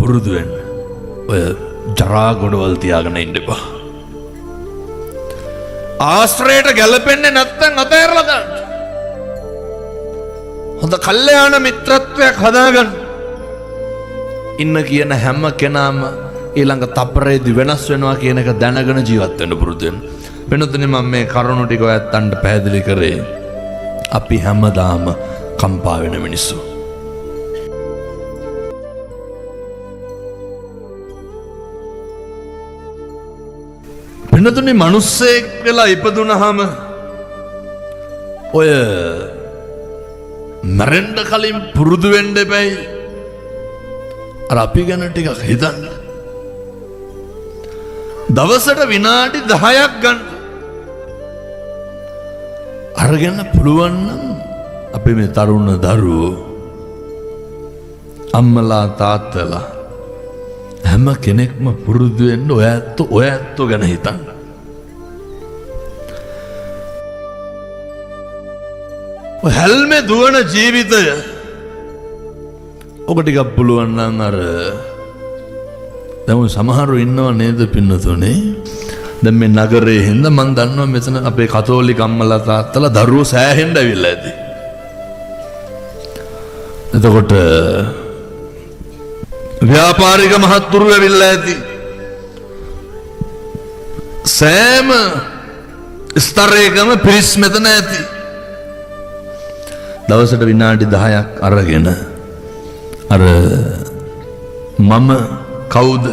පුරුදු වෙන්න. ඔය ජරා ගොඩවල් තියාගෙන ඉන්න එපා. ආශ්‍රයයට ගැලපෙන්නේ නැත්නම් අතහැරලා දාන්න. හොඳ කල්යාණ මිත්‍රත්වයක් හදාගන්න. ඉන්න කියන හැම කෙනාම ඊළඟ තප්පරේදී වෙනස් වෙනවා කියන එක දැනගෙන ජීවත් වෙන්න පුරුදු වෙන්න. වෙනතුනේ මම මේ කරුණු ටික ඔයත්තන්ට පැහැදිලි කරේ. අපි හැමදාම කම්පා වෙන මිනිස්සු. වෙනතුනේ මිනිස්සෙක් වෙලා ඉපදුනහම ඔය මරෙන්න කලින් පුරුදු වෙන්න එපැයි. අර අපි ගැන ටිකක් හිතන්න. දවසට විනාඩි 10ක් ගන්න. අරගෙන පුළුවන් නම් අපි මේ තරුණ දරුවෝ අම්මලා තාත්තලා හැම කෙනෙක්ම පුරුදු වෙන්න ඔය ඇත්තෝ ගැන හිතන්න. ඔය හැල්මේ දුවන ජීවිතය ඔක ටිකක් පුළුවන් නම් අර දැන් සමහරව ඉන්නව නේද පින්නතුනේ. දැන් මේ නගරේ හින්ද මම දන්නවා මෙතන අපේ කතෝලික අම්මලා තාත්තලා දරුවෝ සෑහෙන්න ඇවිල්ලා ඇති. එතකොට ව්‍යාපාරික මහත්තුරු ඇවිල්ලා ඇති. සෑම ස්තරයකම පිරිස් මෙතන ඇති. දවසට විනාඩි 10ක් අරගෙන අර මම කවුද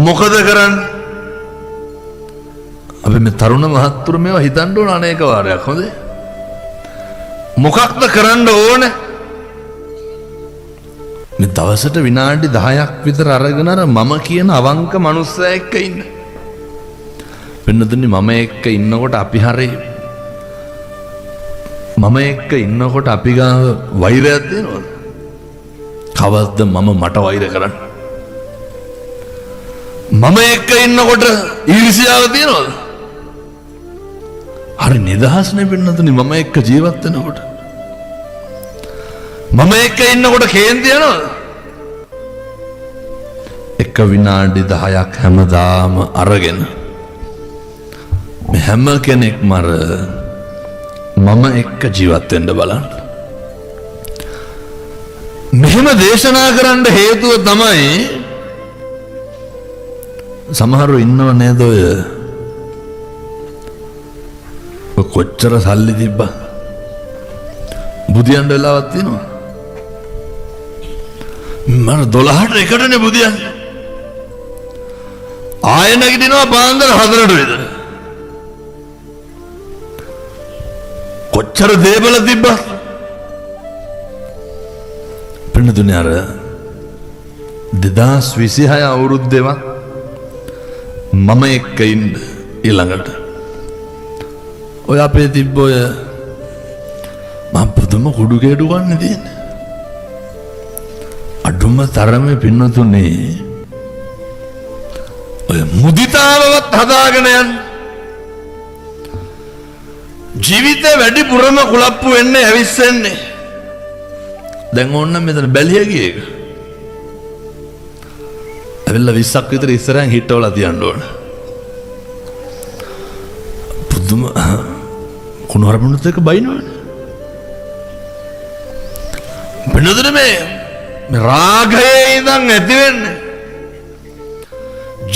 මොකද කරන්නේ? අපි මේ තරුණ මහත්තුරු මේවා හිතන්න ඕන අනේක වාරයක්. හොඳේ මොකක්ද කරන්න ඕනේ? මේ දවසට විනාඩි 10ක් විතර අරගෙන අර මම කියන අවංක මනුස්සයා එක්ක ඉන්න. වෙනදුන්නේ මම එක්ක ඉන්නකොට අපි හරි මම එක්ක ඉන්නකොට අපි ගාව වෛරයක් දෙනවද? කවද්ද මම මට වෛර කරන්නේ? මම එක්ක ඉන්නකොට ඊර්ෂ්‍යාව තියනවද? හරි නිදහස් නෙවෙන්නතුනි මම එක්ක ජීවත් වෙනකොට. මම එක්ක ඉන්නකොට කේන්ති යනවද? එක විනාඩි 10ක් හැමදාම අරගෙන මේ හැම කෙනෙක්ම අර මම එක්ක ජීවත් වෙන්න බලන්න. මෙහෙම දේශනා කරන්න හේතුව තමයි සමහරව ඉන්නව නේද ඔය කොච්චර සල්ලි තිබ්බා බුදියන් වෙලාවක් තියෙනවා. මම 12ට එකටනේ බුදියන්. ආයෙ නැගිටිනවා පාන්දර 4ට විතර. කොච්චර දේවල් තිබ්බා. පින්නතුනේ අර 2026 අවුරුද්දේවත් මම එක්ක ඉන්න ඊළඟට ඔය අපේ තිබ්බ ඔය මම පුදුම කුඩු කේඩු ගන්න තියෙන්නේ. අඩුම තරමේ පින්නතුනේ ඔය මුදිතාවවත් හදාගෙන යන්න. ජීවිතේ වැඩිපුරම කුලප්පු වෙන්නේ ඇවිස්සෙන්නේ. දැන් ඕන්න මෙතන බැලිය ගිය එක. ඇවිල්ලා 20ක් විතර ඉස්සරහින් හිටවලා තියන්න ඕන. පුදුම කුණුහරුපුණුත් එක බයිනවනේ. වෙනදට මේ රාගයේ ඉඳන් ඇති වෙන්නේ.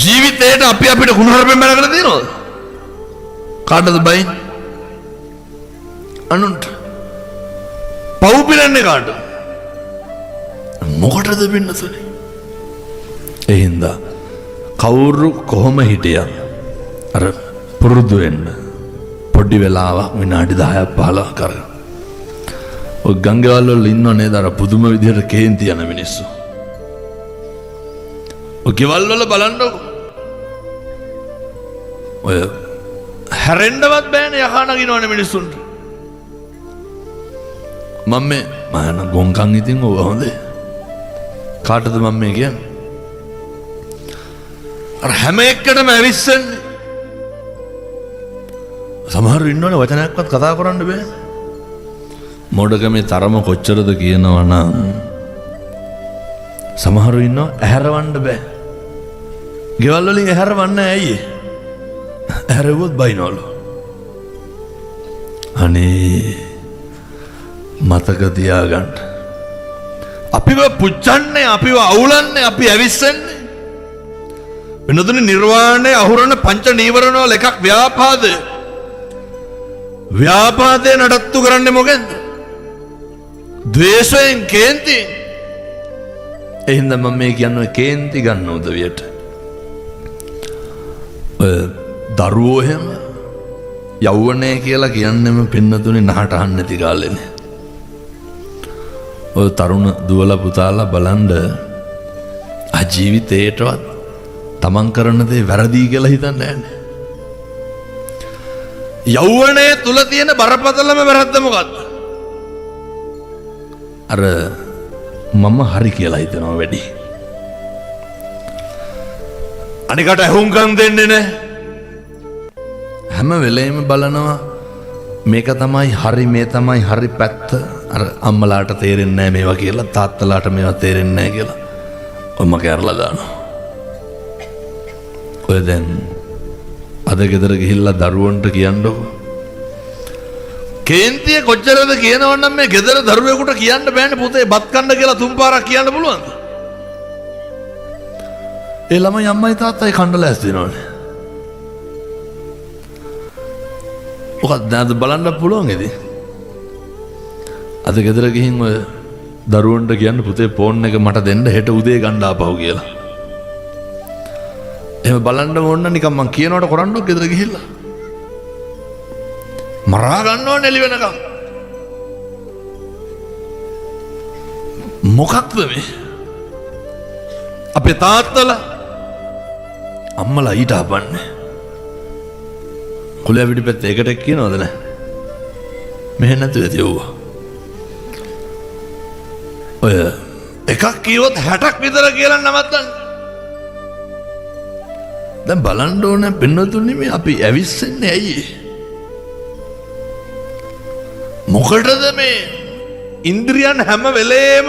ජීවිතේට අපි අපිට කුණුහරුපෙන් බැලගෙන තියනවද? කාටද බයින්? අනුන්ට. පව් පිරන්නේ කාටද? මොකටද පින්නතුනේ? ඒ හින්දා කවුරු කොහොම හිටියත් අර පුරුදු වෙන්න පොඩි වෙලාවක් විනාඩි 10ක් 15ක් කරගෙන. ඔය ගංගාවල් වල ඉන්නව නේද අර පුදුම විදිහට කේන්ති යන මිනිස්සු. ඔය ගෙවල් වල බලන්නකො. ඔය හැරෙන්නවත් බෑනේ යකා නගිනවනේ මිනිස්සුන්ට. මම මේ මහාන ගොංකන් ඉතින් ඔය හොඳේ. කාටද මම මේ කියන්නේ? අර හැම එක්කටම ඇවිස්සන්නේ. සමහරව ඉන්නවනේ වචනයක්වත් කතා කරන්න බෑ. මොඩකමේ තරම කොච්චරද කියනවා නම් සමහරු ඉන්නවා ඇහැරවන්න බෑ. ගෙවල් වලින් ඇහැරවන්න ඇයි? ඇහැරුවොත් බයිනවලු. අනේ මතක තියාගන්න. අපිව පුච්චන්නේ, අපිව අවුලන්නේ, අපි ඇවිස්සන්නේ. වෙනතුනි නිර්වාණය අහුරන පංච නීවරණ වල එකක් ව්‍යාපාදය. ව්‍යාපාදේ නඩත්තු කරන්නේ මොකෙන්ද? ද්වේෂයෙන්, කේන්ති. එහෙනම් මම මේ කියන්නේ කේන්ති ගන්න උදවියට. දරුවෝ එහෙම යෞවනය කියලා කියන්නෙම පින්නතුනේ නහට අහන්න නැති කාලෙනේ. ඔය තරුණ දුවල පුතාලා බලන්න ජීවිතේටවත් තමන් කරන දේ වැරදි කියලා හිතන්නේ නැහැ. යෞවනයේ තුල තියෙන බරපතලම වැරද්ද මොකද්ද? අර මම හරි කියලා හිතනවා වැඩි. අනිකට අහුම්කම් දෙන්නේ නැහැ. හැම වෙලේම බලනවා මේක තමයි හරි, මේ තමයි හරි පැත්ත. අර අම්මලාට තේරෙන්නේ නැහැ මේවා කියලා, තාත්තලාට මේවා තේරෙන්නේ නැහැ කියලා ඔයම කැරලා දානවා. ඔය දැන් අද ගෙදර ගිහිල්ලා දරුවන්ට කියන්නකො. කේන්තිය කොච්චරද කියනවනම් මේ ගෙදර දරුවෙකුට කියන්න බෑනේ පුතේ බත් කන්න කියලා තුන් පාරක් කියන්න පුළුවන්ද? ඒ ළමයි අම්මයි තාත්තයි කන්න ලෑස්ති වෙනවනේ. මොකක්ද නැද්ද බලන්න පුළුවන් ඉතින්. අද ගෙදර ගිහින් ඔය දරුවන්ට කියන්න පුතේ ෆෝන් එක මට දෙන්න හෙට උදේ ගන්න ආපහු කියලා. එහෙම බලන්න ඕන නිකන් මං කියනවට කරන්නොත් ගෙදර ගිහිල්ලා මරා ගන්නව නෙලි වෙනකම්. මොකක්ද මේ? අපේ තාත්තලා අම්මලා ඊට හපන්නේ. කුලයා පිටිපැත්ත එකට කියනවද නැහැ? මෙහෙ නැතුව ඇති යුවා. ඔය එකක් කිව්වොත් 60ක් විතර කියලා නවත්තන්න. දැන් බලන්න ඕනේ පින්නතුනි මේ අපි ඇවිස්සෙන්නේ ඇයි? මොකටද මේ ඉන්ද්‍රියන් හැම වෙලේම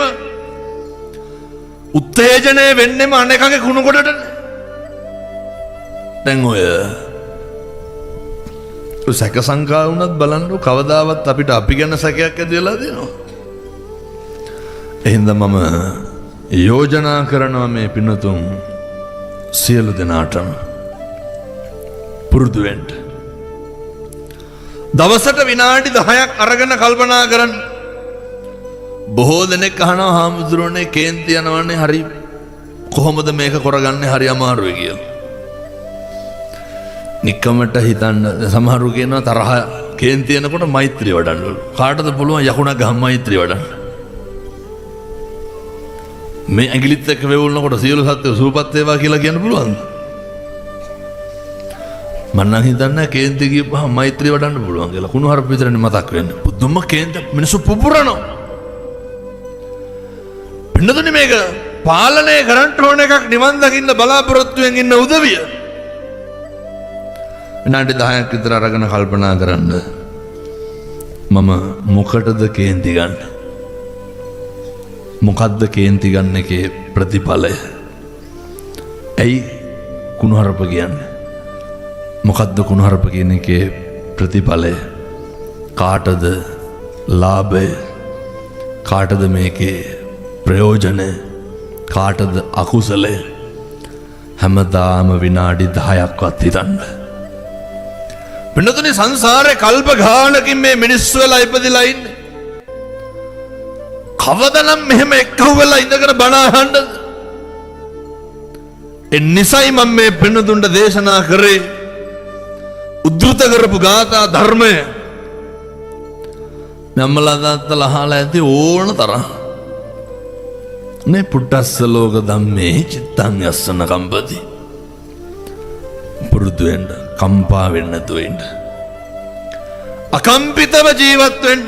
උත්තේජනය වෙන්නෙම අනෙකගේ කුණු කොටට? දැන් ඔය සැක සංකා වුණත් බලන්න කවදාවත් අපිට අපි ගැන සැකයක් ඇති වෙලා දෙනවා. එහෙනම් මම යෝජනා කරනවා මේ පින්නතුන් සියලු දෙනාටම පුරුදු වෙන්න. දවසට විනාඩි 10ක් අරගෙන කල්පනා කරන්න. බොහෝ දෙනෙක් අහනවා හාමුදුරනේ කේන්ති යනවනේ හරි කොහොමද මේක කරගන්නේ හරි අමාරුයි කියලා. නිකමට හිතන්න සමහරු කියනවා තරහ කේන්ති යනකොට මෛත්‍රිය වඩන්න. කාටද පුළුවන් යකුණක් ගහම මෛත්‍රිය වඩන්න? මේ ඇඟිලිත් එක්ක වෙවුල්නකොට සියලු සත්ත්ව සූපත් වේවා කියලා කියන්න පුළුවන්ද? මම නම් හිතන්නේ කේන්ති කියපුවාම මෛත්‍රිය වඩන්න පුළුවන් කියලා. කුණු හරප විතරනේ මතක් වෙන්නේ. පුදුම කේන්ති මිනිස්සු පුපුරනවා. පින්නතුනේ මේක පාලනය කරන්න ඕන එකක් නිවන් දකින්න බලාපොරොත්තුෙන් ඉන්න උදවිය. විනාඩි 10ක් විතර අරගෙන කල්පනා කරන්න. මම මොකටද කේන්ති ගන්න? මොකද්ද කේන්ති ගන්න එකේ ප්‍රතිඵලය? ඇයි කුණුහරුප කියන්නේ? මොකද්ද කුණුහරුප කියන එකේ ප්‍රතිඵලය? කාටද ලාභය? කාටද මේකේ ප්‍රයෝජනය? කාටද අකුසලය? හැමදාම විනාඩි 10ක්වත් හිතන්න. පින්නතුනි සංසාරේ කල්ප ගානකින් මේ මිනිස්සු වෙලා ඉපදිලා ඉන්නේ. කවදනම් මෙහෙම එක්කව වෙලා ඉඳගෙන බණ අහන්නද? ඒ නිසයි මම මේ පින්නතුන්ට දේශනා කරේ උද්දෘත කරපු ගාථා ධර්මය. නම්මලා දාත්තලා අහලා ඇති ඕන තරම්. නේ පුට්ටස්ස ලෝක ධම්මේ චිත්තං යස්සන කම්පති. පුරුදු වෙන්න, කම්පා වෙන්න නැතුව ඉන්න. අකම්පිතව ජීවත් වෙන්න.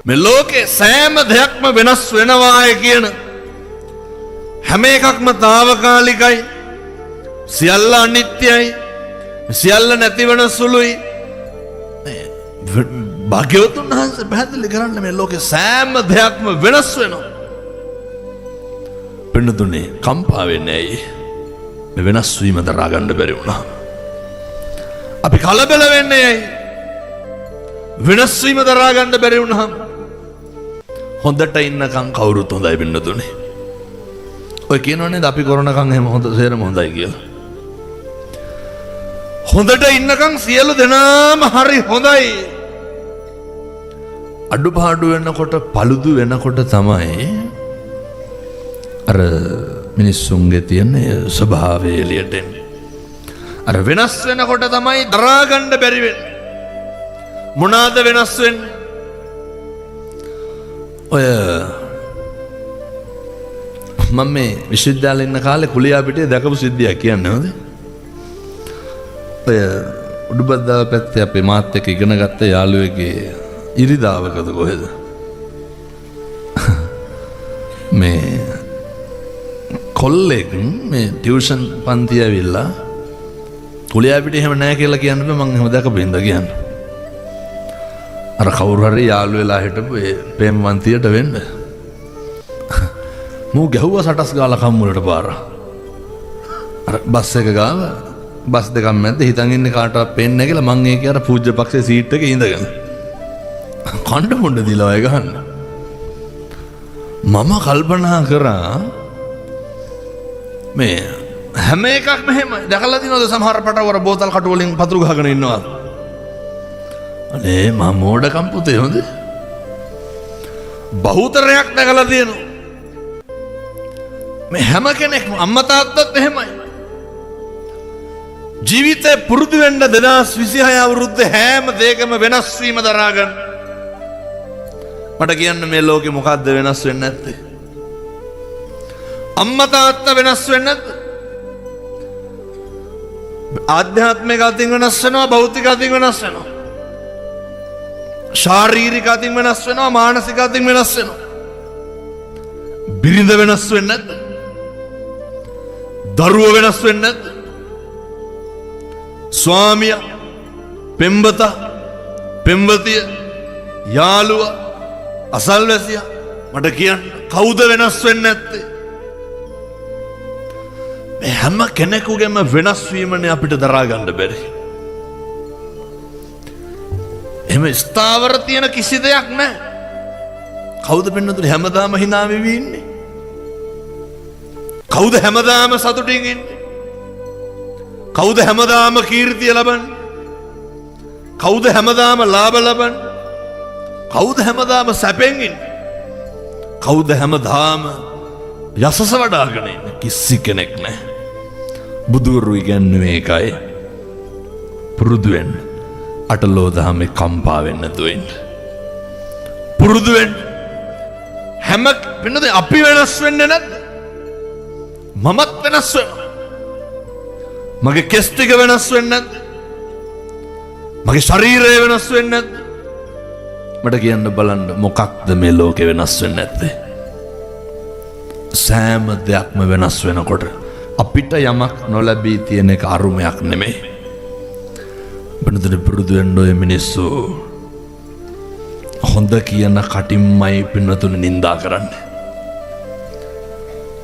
මේ ලෝකේ සෑම දෙයක්ම වෙනස් වෙනවාය කියන හැම එකක්ම తాවකාලිකයි. සියල්ල අනිත්‍යයි. සියල්ල නැතිවන සුළුයි. භාග්‍යවතුන් වහන්සේ පැහැදිලි කරන්නේ මේ ලෝකේ සෑම දෙයක්ම වෙනස් වෙනවා. පින්නතුනේ කම්පා වෙන්නේ ඇයි? මේ වෙනස් වීම දරා ගන්න බැරි වුණා. අපි කලබල වෙන්නේ ඇයි? වෙනස් වීම දරා ගන්න බැරි වුණාම හොඳට ඉන්නකම් කවුරුත් හොඳයි පින්නතුනේ. ඔය කියනවනේ අපි කරනකම් එහෙම හොඳ සේරම හොඳයි කියලා. හොඳට ඉන්නකම් සියලු දෙනාම හරි හොඳයි. අඩුපාඩු වෙනකොට paludu වෙනකොට තමයි අර මිනිස්සුන්ගේ තියෙන ස්වභාවය එළියට එන්නේ. අර වෙනස් වෙනකොට තමයි දරා ගන්න බැරි වෙන්නේ. මොනවාද වෙනස් වෙන්නේ? ඔය මම මේ විශ්වවිද්‍යාලේ ඉන්න කාලේ කුලියා පිටේ දැකපු සිද්ධියක් කියන්නේ නේද? ඔය උඩුබද්දාව පැත්තේ අපේ මාත් එක්ක ඉගෙන ගත්ත යාළුවෙක්ගේ ඉරිදාවකද කොහෙද? මේ කොල්ලෙක් මේ ටියුෂන් පන්ති ඇවිල්ලා කුලියා පිටේ එහෙම නැහැ කියලා කියන්න බෑ මම එහෙම දැකපු ඉඳ කියන්න. අර කවුරු හරි යාළු වෙලා හිටපු ඒ ප්‍රේම වන්තියට වෙන්න. මූ ගැහුවා සටස් ගාලා කම්මුලට පාර. අර බස් එක ගාව බස් දෙකක් මැද්ද හිතන් ඉන්නේ කාටවත් පේන්නේ නැහැ කියලා මං ඒකේ අර පූජ්‍ය පක්ෂයේ සීට් එකේ ඉඳගෙන. කණ්ඩ මොණ්ඩ දීලා ඔය ගහන්න. මම කල්පනා කරා මේ හැම එකක්ම එහෙම දැකලා දිනවද සමහර පටවර බෝතල් කටු වලින් පතුරු ගහගෙන ඉන්නවා. අනේ මම මෝඩකම් පුතේ හොඳ. බහුතරයක් දැකලා තියෙනවා. මේ හැම කෙනෙක්ම අම්මා තාත්තත් එහෙමයි. ජීවිතේ පුරුදු වෙන්න 2026 අවුරුද්දේ හැම දෙයකම වෙනස් වීම දරා ගන්න. මට කියන්න මේ ලෝකෙ මොකද්ද වෙනස් වෙන්නේ නැත්තේ? අම්මා තාත්තා වෙනස් වෙන්නේ නැද්ද? ආධ්‍යාත්මික අතින් වෙනස් වෙනවා, භෞතික අතින් වෙනස් වෙනවා. ශාරීරික අතින් වෙනස් වෙනවා, මානසික අතින් වෙනස් වෙනවා. බිරිඳ වෙනස් වෙන්නේ නැද්ද? දරුවෝ වෙනස් වෙන්නේ නැද්ද? ස්වාමියා, පෙම්වතා, පෙම්වතිය, යාළුවා, අසල්වැසියා මට කියන්න කවුද වෙනස් වෙන්නේ නැත්තේ? මේ හැම කෙනෙකුගේම වෙනස් වීමනේ අපිට දරා ගන්න බැරි. එහෙම ස්ථාවර තියෙන කිසි දෙයක් නැහැ. කවුද පින්නතුනේ හැමදාම hina වෙවි ඉන්නේ? කවුද හැමදාම සතුටින් ඉන්නේ? කවුද හැමදාම කීර්තිය ලබන්නේ? කවුද හැමදාම ලාභ ලබන්නේ? කවුද හැමදාම සැපෙන් ඉන්නේ? කවුද හැමදාම යසස වඩාගෙන ඉන්නේ? කිසි කෙනෙක් නැහැ. බුදුරු ඉගැන්නුවේ ඒකයි. පුරුදු වෙන්න. අටලෝ දහමේ කම්පා වෙන්න දුවෙන්න. පුරුදු වෙන්න. හැම වෙනද අපි වෙනස් වෙන්නේ නැද්ද? මමත් වෙනස් වෙනවා. මගේ කෙස් ටික වෙනස් වෙන්නේ නැද්ද? මගේ ශරීරය වෙනස් වෙන්නේ නැද්ද? මට කියන්න බලන්න මොකක්ද මේ ලෝකේ වෙනස් වෙන්නේ නැත්තේ? සෑම දෙයක්ම වෙනස් වෙනකොට අපිට යමක් නොලැබී තියෙන එක අරුමයක් නෙමෙයි. බඳුනේ පුරුදු වෙන්න ඔය මිනිස්සු හොඳ කියන කටින්මයි පින්නතුනේ නිඳා කරන්නේ.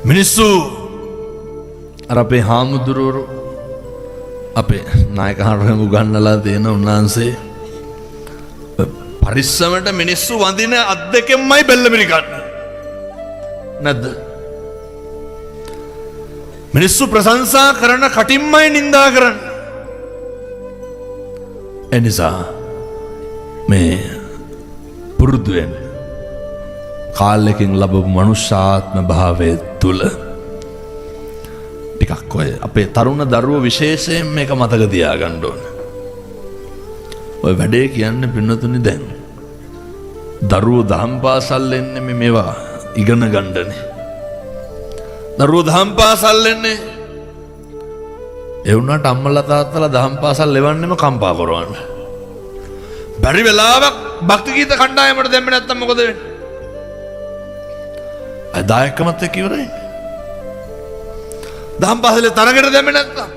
මිනිස්සු අර අපේ හාමුදුරුවෝ අපේ නායකහරුන් උගන්වලා දෙන උන්වහන්සේ පරිස්සමට මිනිස්සු වඳින අත් දෙකෙන්මයි බෙල්ල මිරිකන්නේ. නැද්ද? මිනිස්සු ප්‍රශංසා කරන කටින්මයි නිඳා කරන්නේ. එනිසා මේ පුරුදු වෙන කාලෙකින් ලැබපු මනුෂ්‍යාත්ම භාවයේ තුල ටිකක් ඔය අපේ තරුණ දරුවෝ විශේෂයෙන් මේක මතක තියාගන්න ඕන. ඔය වැඩේ කියන්නේ පින්නතුනි දැන් දරුවෝ දහම් පාසල් එන්නේ මේවා ඉගෙන ගන්නනේ. දරුවෝ දහම් පාසල් එන්නේ ඒ වුණාට අම්මලා තාත්තලා දහම් පාසල් ලෙවන්නෙම කම්පා කරවන්න. බැරි වෙලාවක් භක්ති ගීත කණ්ඩායමට දැම්මේ නැත්තම් මොකද වෙන්නේ? අය දායකමත් එක්ක ඉවරයි. දහම් පාසලේ තරගට දැම්මේ නැත්තම්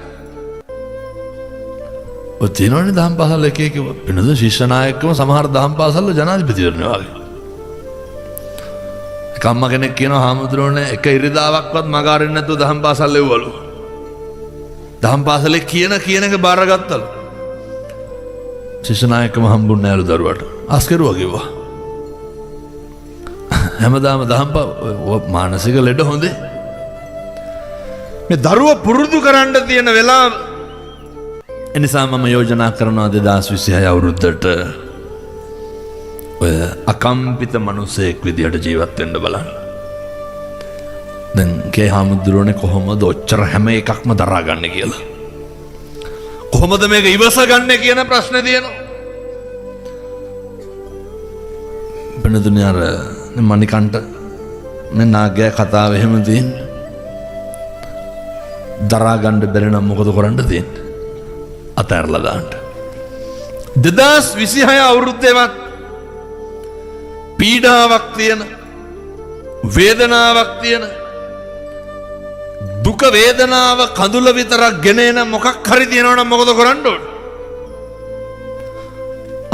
ඔය තියෙනවනේ දහම් පාසල් එක එක වෙනද ශිෂ්‍ය නායකකම සමහර දහම් පාසල්වල ජනාධිපතිවරණේ වගේ. කම්ම කෙනෙක් කියනවා හාමුදුරුවනේ එක ඉරිදාවක්වත් මග අරින්න නැතුව දහම් පාසල් ලෙව්වලු. දහම් පාසලේ කියන එක බාරගත්තලු. ශිෂ්‍ය නායකම හම්බුන්නේ නැලු දරුවට. අස්කරුවා කිව්වා. හැමදාම දහම් මානසික ලෙඩ හොඳේ. මේ දරුව පුරුදු කරන්න තියෙන වෙලාව. එනිසා මම යෝජනා කරනවා 2026 අවුරුද්දට ඔය අකම්පිත මිනිසෙක් විදියට ජීවත් වෙන්න බලන්න. දැන් කේ හාමුදුරුවනේ කොහොමද ඔච්චර හැම එකක්ම දරාගන්නේ කියලා. කොහොමද මේක ඉවසගන්නේ කියන ප්‍රශ්නේ තියෙනවා. වෙනදුනේ අර මණිකන්ට මේ නාගයා කතාව එහෙම තියෙන්නේ. දරාගන්න බැරි නම් මොකද කරන්න තියෙන්නේ? අතහැරලා දාන්න. 2026 අවුරුද්දේවත් පීඩාවක් තියෙන, වේදනාවක් තියෙන, දුක වේදනාව කඳුල විතරක් ගෙන එන මොකක් හරි තියෙනවා නම් මොකද කරන්න ඕන?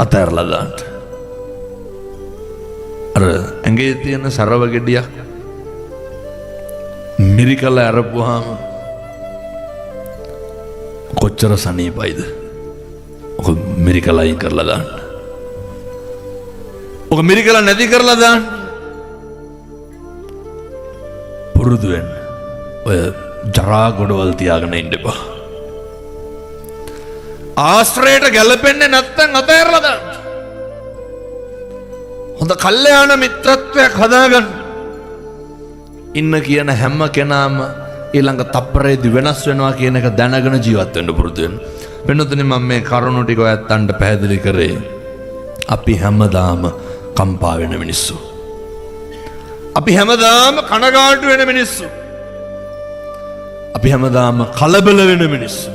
අතහැරලා දාන්න. අර ඇඟේ තියෙන සරව ගෙඩියක් මිරිකලා අරපුවාම කොච්චර සනීපයිද? ඔක මිරිකලා අයින් කරලා දාන්න. ඔක මිරිකලා නැති කරලා දාන්න. පුරුදු වෙන්න. ඔය ජරා ගොඩවල් තියාගෙන ඉන්න එපා. ආශ්‍රයයට ගැලපෙන්නේ නැත්නම් අතහැරලා දාන්න. හොඳ කල්යාණ මිත්‍රත්වයක් හදාගන්න. ඉන්න කියන හැම කෙනාම ඊළඟ තප්පරේදී වෙනස් වෙනවා කියන එක දැනගෙන ජීවත් වෙන්න පුරුදු වෙන්න. වෙනතුනේ මම මේ කරුණු ටික ඔයත්තන්ට පැහැදිලි කරේ. අපි හැමදාම කම්පා වෙන මිනිස්සු. අපි හැමදාම කනගාටු වෙන මිනිස්සු. අපි හැමදාම කලබල වෙන මිනිස්සු.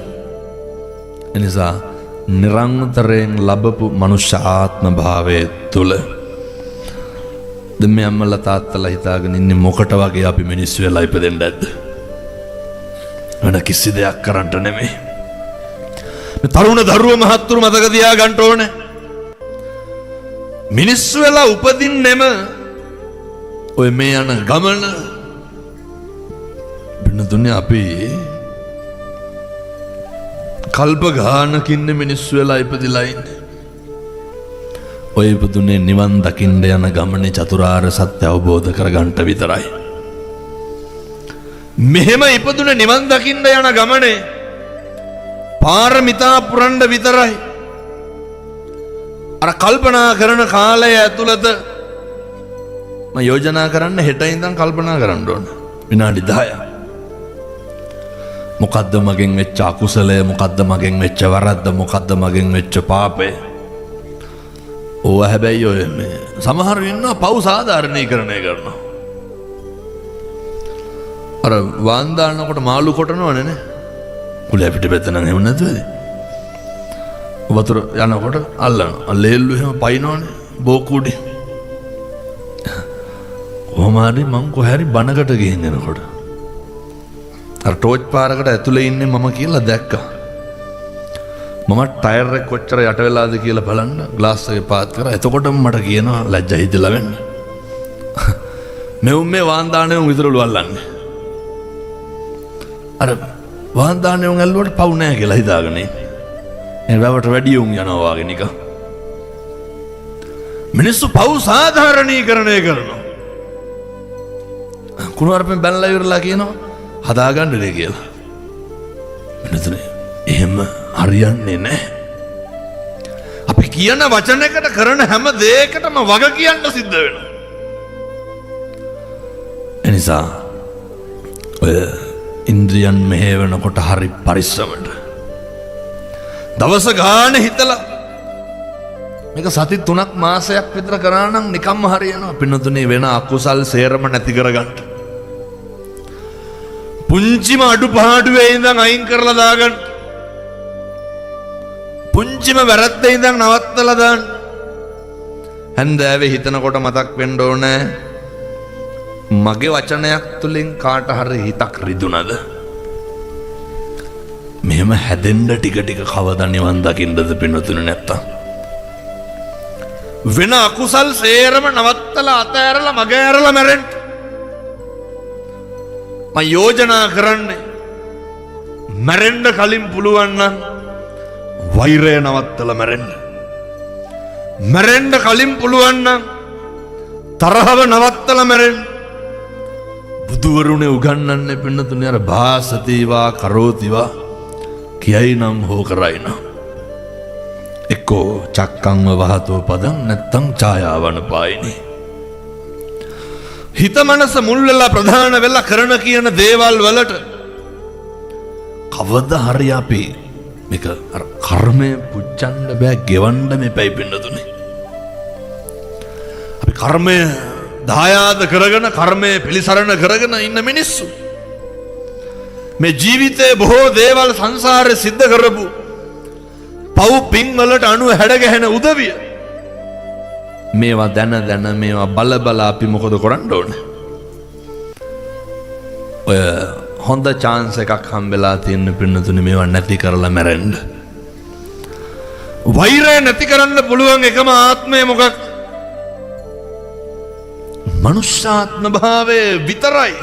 එනිසා නිරන්තරයෙන් ලැබපු මනුෂ්‍ය ආත්ම භාවයේ තුල දෙමෙ අම්මලා තාත්තලා හිතාගෙන ඉන්නේ මොකට වගේ අපි මිනිස්සු වෙලා ඉපදෙන්න ඇද්ද? වෙන කිසි දෙයක් කරන්න නෙමෙයි. මේ තරුණ දරුවෝ මහත්තුරු මතක තියා ගන්න ඕනේ. මිනිස්සු වෙලා උපදින්නෙම ඔය මේ යන ගමන බිනදුනේ අපි කල්ප ගානකින් මිනිස්සු වෙලා ඉපදිලා ඉන්නේ. ඔය ඉපදුනේ නිවන් දකින්න යන ගමනේ චතුරාර්ය සත්‍ය අවබෝධ කරගන්න විතරයි. මෙහෙම ඉපදුනේ නිවන් දකින්න යන ගමනේ පාරමිතා පුරන්න විතරයි. අර කල්පනා කරන කාලය ඇතුළත මම යෝජනා කරන්න හෙට ඉඳන් කල්පනා කරන්න ඕන විනාඩි 10ක්. මොකද්ද මගෙන් වෙච්ච අකුසලය, මොකද්ද මගෙන් වෙච්ච වරද්ද, මොකද්ද මගෙන් වෙච්ච පාපය. ඕව හැබැයි ඔය මේ සමහර ඉන්නවා පව් සාධාරණීකරණය කරනවා. අර වාන් දානකොට මාළු කොටනවනේ නේ. කුල අපිට බෙතන නම් එහෙම නැතුවද? වතුර යනකොට අල්ලන. ලේල්ලු එහෙම පයින්නවනේ බෝකුඩි. කොහොමද මං කොහරි බනකට ගිහින් එනකොට අර ටෝච් පාරකට ඇතුලේ ඉන්නේ මම කියලා දැක්කා. මම ටයර් එක කොච්චර යට වෙලාද කියලා බලන්න ග්ලාස් එකේ පාත් කරා. එතකොටම මට කියනවා ලැජ්ජා හිතලා වෙන්න. මෙවුන් මේ වාන් දාන්නේ උන් විතරලු අල්ලන්නේ. අර වාන් දාන්නේ උන් ඇල්ලුවට පව් නැහැ කියලා හිතාගෙන ඉන්නේ. එනවට වැඩි උන් යනවා වගේ නිකන්. මිනිස්සු පව් සාධාරණීකරණය කරනවා. කුණුවරපෙන් බැලලා ඉවරලා කියනවා හදාගන්න දෙය කියලා. වෙනතුනේ එහෙම හරියන්නේ නැහැ. අපි කියන වචනයකට කරන හැම දෙයකටම වග කියන්න සිද්ධ වෙනවා. එනිසා ඔය ඉන්ද්‍රියන් මෙහෙවනකොට හරි පරිස්සමට දවස ගාන හිතලා මේක සති 3ක් මාසයක් විතර කරා නම් නිකම්ම හරියනවා. පින්නතුනේ වෙන අකුසල් සේරම නැති කරගන්න. පුංචිම අඩුපාඩුවේ ඉඳන් අයින් කරලා දාගන්න. පුංචිම වැරද්දේ ඉඳන් නවත්තලා දාන්න. හන්දෑවේ හිතනකොට මතක් වෙන්න ඕනේ මගේ වචනයක් තුලින් කාට හරි හිතක් රිදුනද? මෙහෙම හැදෙන්න ටික ටික කවදා නිවන් දකින්නද පින්නතුනේ නැත්තම්? වෙන අකුසල් සේරම නවත්තලා අතෑරලා මග ඇරලා මැරෙන්න. මම යෝජනා කරන්නේ මැරෙන්න කලින් පුළුවන් නම් වෛරය නවත්තලා මැරෙන්න. මැරෙන්න කලින් පුළුවන් නම් තරහව නවත්තලා මැරෙන්න. බුදුවරුනේ උගන්වන්නේ පින්නතුනේ අර භාසතිවා කරෝතිවා කියයි නම් හෝ කරයි නම් එක්කෝ චක්කංව වහතෝ පදං නැත්තම් ඡායාවන පායිනි. හිත මනස මුල් වෙලා ප්‍රධාන වෙලා කරන කියන දේවල් වලට කවදා හරි අපි මේක අර කර්මය පුච්චන්න බෑ, ගෙවන්න මෙපයි පින්නතුනේ. අපි කර්මය දායාද කරගෙන කර්මය පිළිසරණ කරගෙන ඉන්න මිනිස්සු මේ ජීවිතේ බොහෝ දේවල් සංසාරේ සිද්ධ කරපු පව් පින් වලට අණු හැඩ ගැහෙන උදවිය මේවා දැන මේවා බල අපි මොකද කරන්න ඕනේ? ඔය හොඳ chance එකක් හම්බෙලා තියෙන පින්නතුනේ මේවා නැති කරලා මැරෙන්න. වෛරය නැති කරන්න පුළුවන් එකම ආත්මය මොකක්? මනුෂ්‍යාත්ම භාවය විතරයි.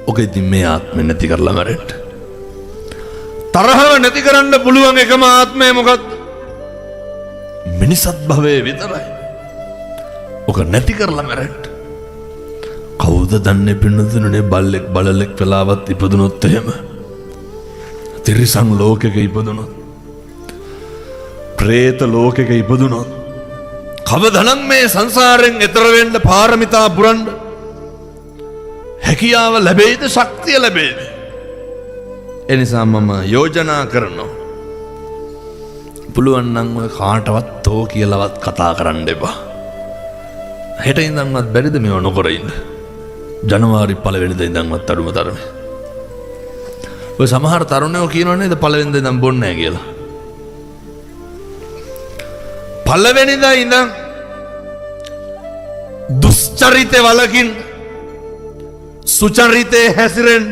ඔක ඉතින් මේ ආත්මය නැති කරලා මැරෙන්න. තරහව නැති කරන්න පුළුවන් එකම ආත්මය මොකක්ද? මිනිසත් භවය විතරයි. ඔක නැති කරලා මැරෙන්න. කවුද දන්නේ පින්නතුනේ බල්ලෙක් බලලෙක් වෙලාවත් ඉපදුනොත් එහෙම තිරිසන් ලෝකෙක ඉපදුනොත් പ്രേත ලෝකෙක ඉපදුනොත් කවදනම් මේ සංසාරයෙන් එතර වෙන්න පාරමිතා පුරන්න හැකියාව ලැබෙයිද, ශක්තිය ලැබෙයිද? එනිසා මම යෝජනා කරනවා පුළුවන් නම් ඔය කාටවත් තෝ කියලාවත් කතා කරන්න එපා. හෙට ඉඳන්වත් බැරිද මේව නොකර ඉන්න? ජනවාරි 1 වෙනිදා ඉඳන්වත් අඩුම තරමේ. ඔය සමහර තරුණයෝ කියනවා නේද 1 වෙනිදා ඉඳන් බොන්නේ නැහැ කියලා. 1 වෙනිදා ඉඳන් දුස්චරිතේ වලකින් සුචරිතේ හැසිරෙන්න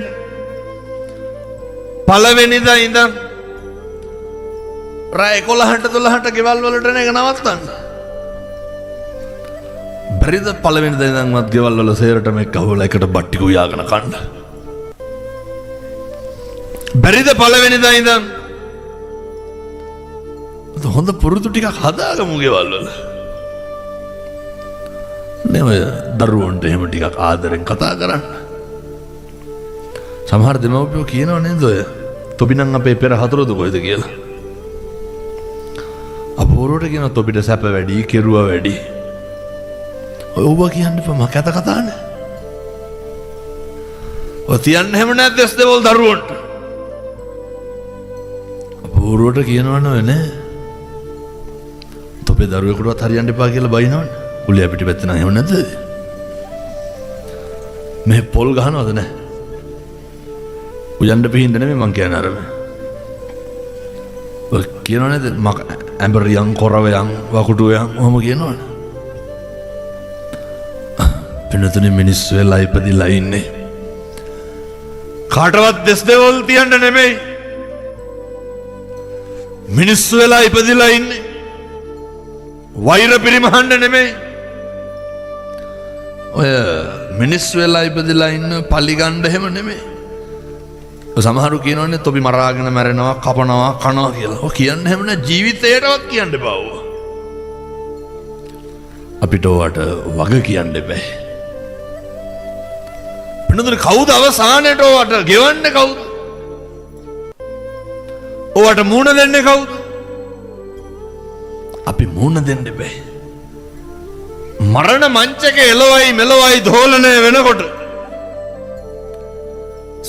1 වෙනිදා ඉඳන් රාය 11ට 12ට ගෙවල් වලට එන එක නවත්තන්න. බැරිද 1 වෙනිදා ඉඳන්වත් ගෙවල් වල සේරටම එක්කවලා එකට බට්ටි කුයාගෙන කන්න? බැරිද 1 වෙනිදා ඉඳන් හොඳ පුරුදු ටිකක් හදාගමු ගෙවල් වල? නේ ඔය දරුවන්ට එහෙම ටිකක් ආදරෙන් කතා කරන්න. සමහර දෙමව්පියෝ කියනවා නේද ඔය තොපිනම් අපේ පෙර හතරද කොයිද කියලා. අපෝරට කියන තොපිට සැප වැඩි, කෙරුව වැඩි. ඔව්ව කියන්නේ මම කත කතානේ. ඔය තියන්න හැම නැද්ද දෙස් දෙවල් දරුවන්ට? අපෝරට කියනවනේ නේ. තොපේ දරුවෙකුටවත් හරියන්න එපා කියලා බයිනවනේ. උලිය පිටි පැත්ත නම් එහෙම නැද්ද? මේ පොල් ගහනවද නැහැ? උයන්ඩ පිහින්ද නෙමෙයි මං කියන්නේ අර මේ. ඔය කියනවනේ ඇඹරියන් කොරවයන් වකුටුවයන් ඔහොම කියනවනේ. පින්නතුනේ මිනිස්සු වෙලා ඉපදිලා ඉන්නේ කාටවත් දෙස් දෙවල් තියන්න නෙමෙයි. මිනිස්සු වෙලා ඉපදිලා ඉන්නේ වෛර පිරිමහන්න නෙමෙයි. ඔය මිනිස්සු වෙලා ඉපදිලා ඉන්න පලිගන්න එහෙම නෙමෙයි. සමහරු කියනවනේ තොපි මරාගෙන මැරෙනවා, කපනවා, කනවා කියලා. ඔය කියන්නේ හැම නෑ ජීවිතේටවත් කියන්න එපා ඔය. අපිට ඔයාට වග කියන්න එපා. පින්නතුනේ කවුද අවසානයේට ඔයාට ගෙවන්නේ කවුද? ඔයාට මූණ දෙන්නේ කවුද? අපි මූණ දෙන්න එපා. මරණ මංචකේ එළවයි මෙලවයි දෝලණය වෙනකොට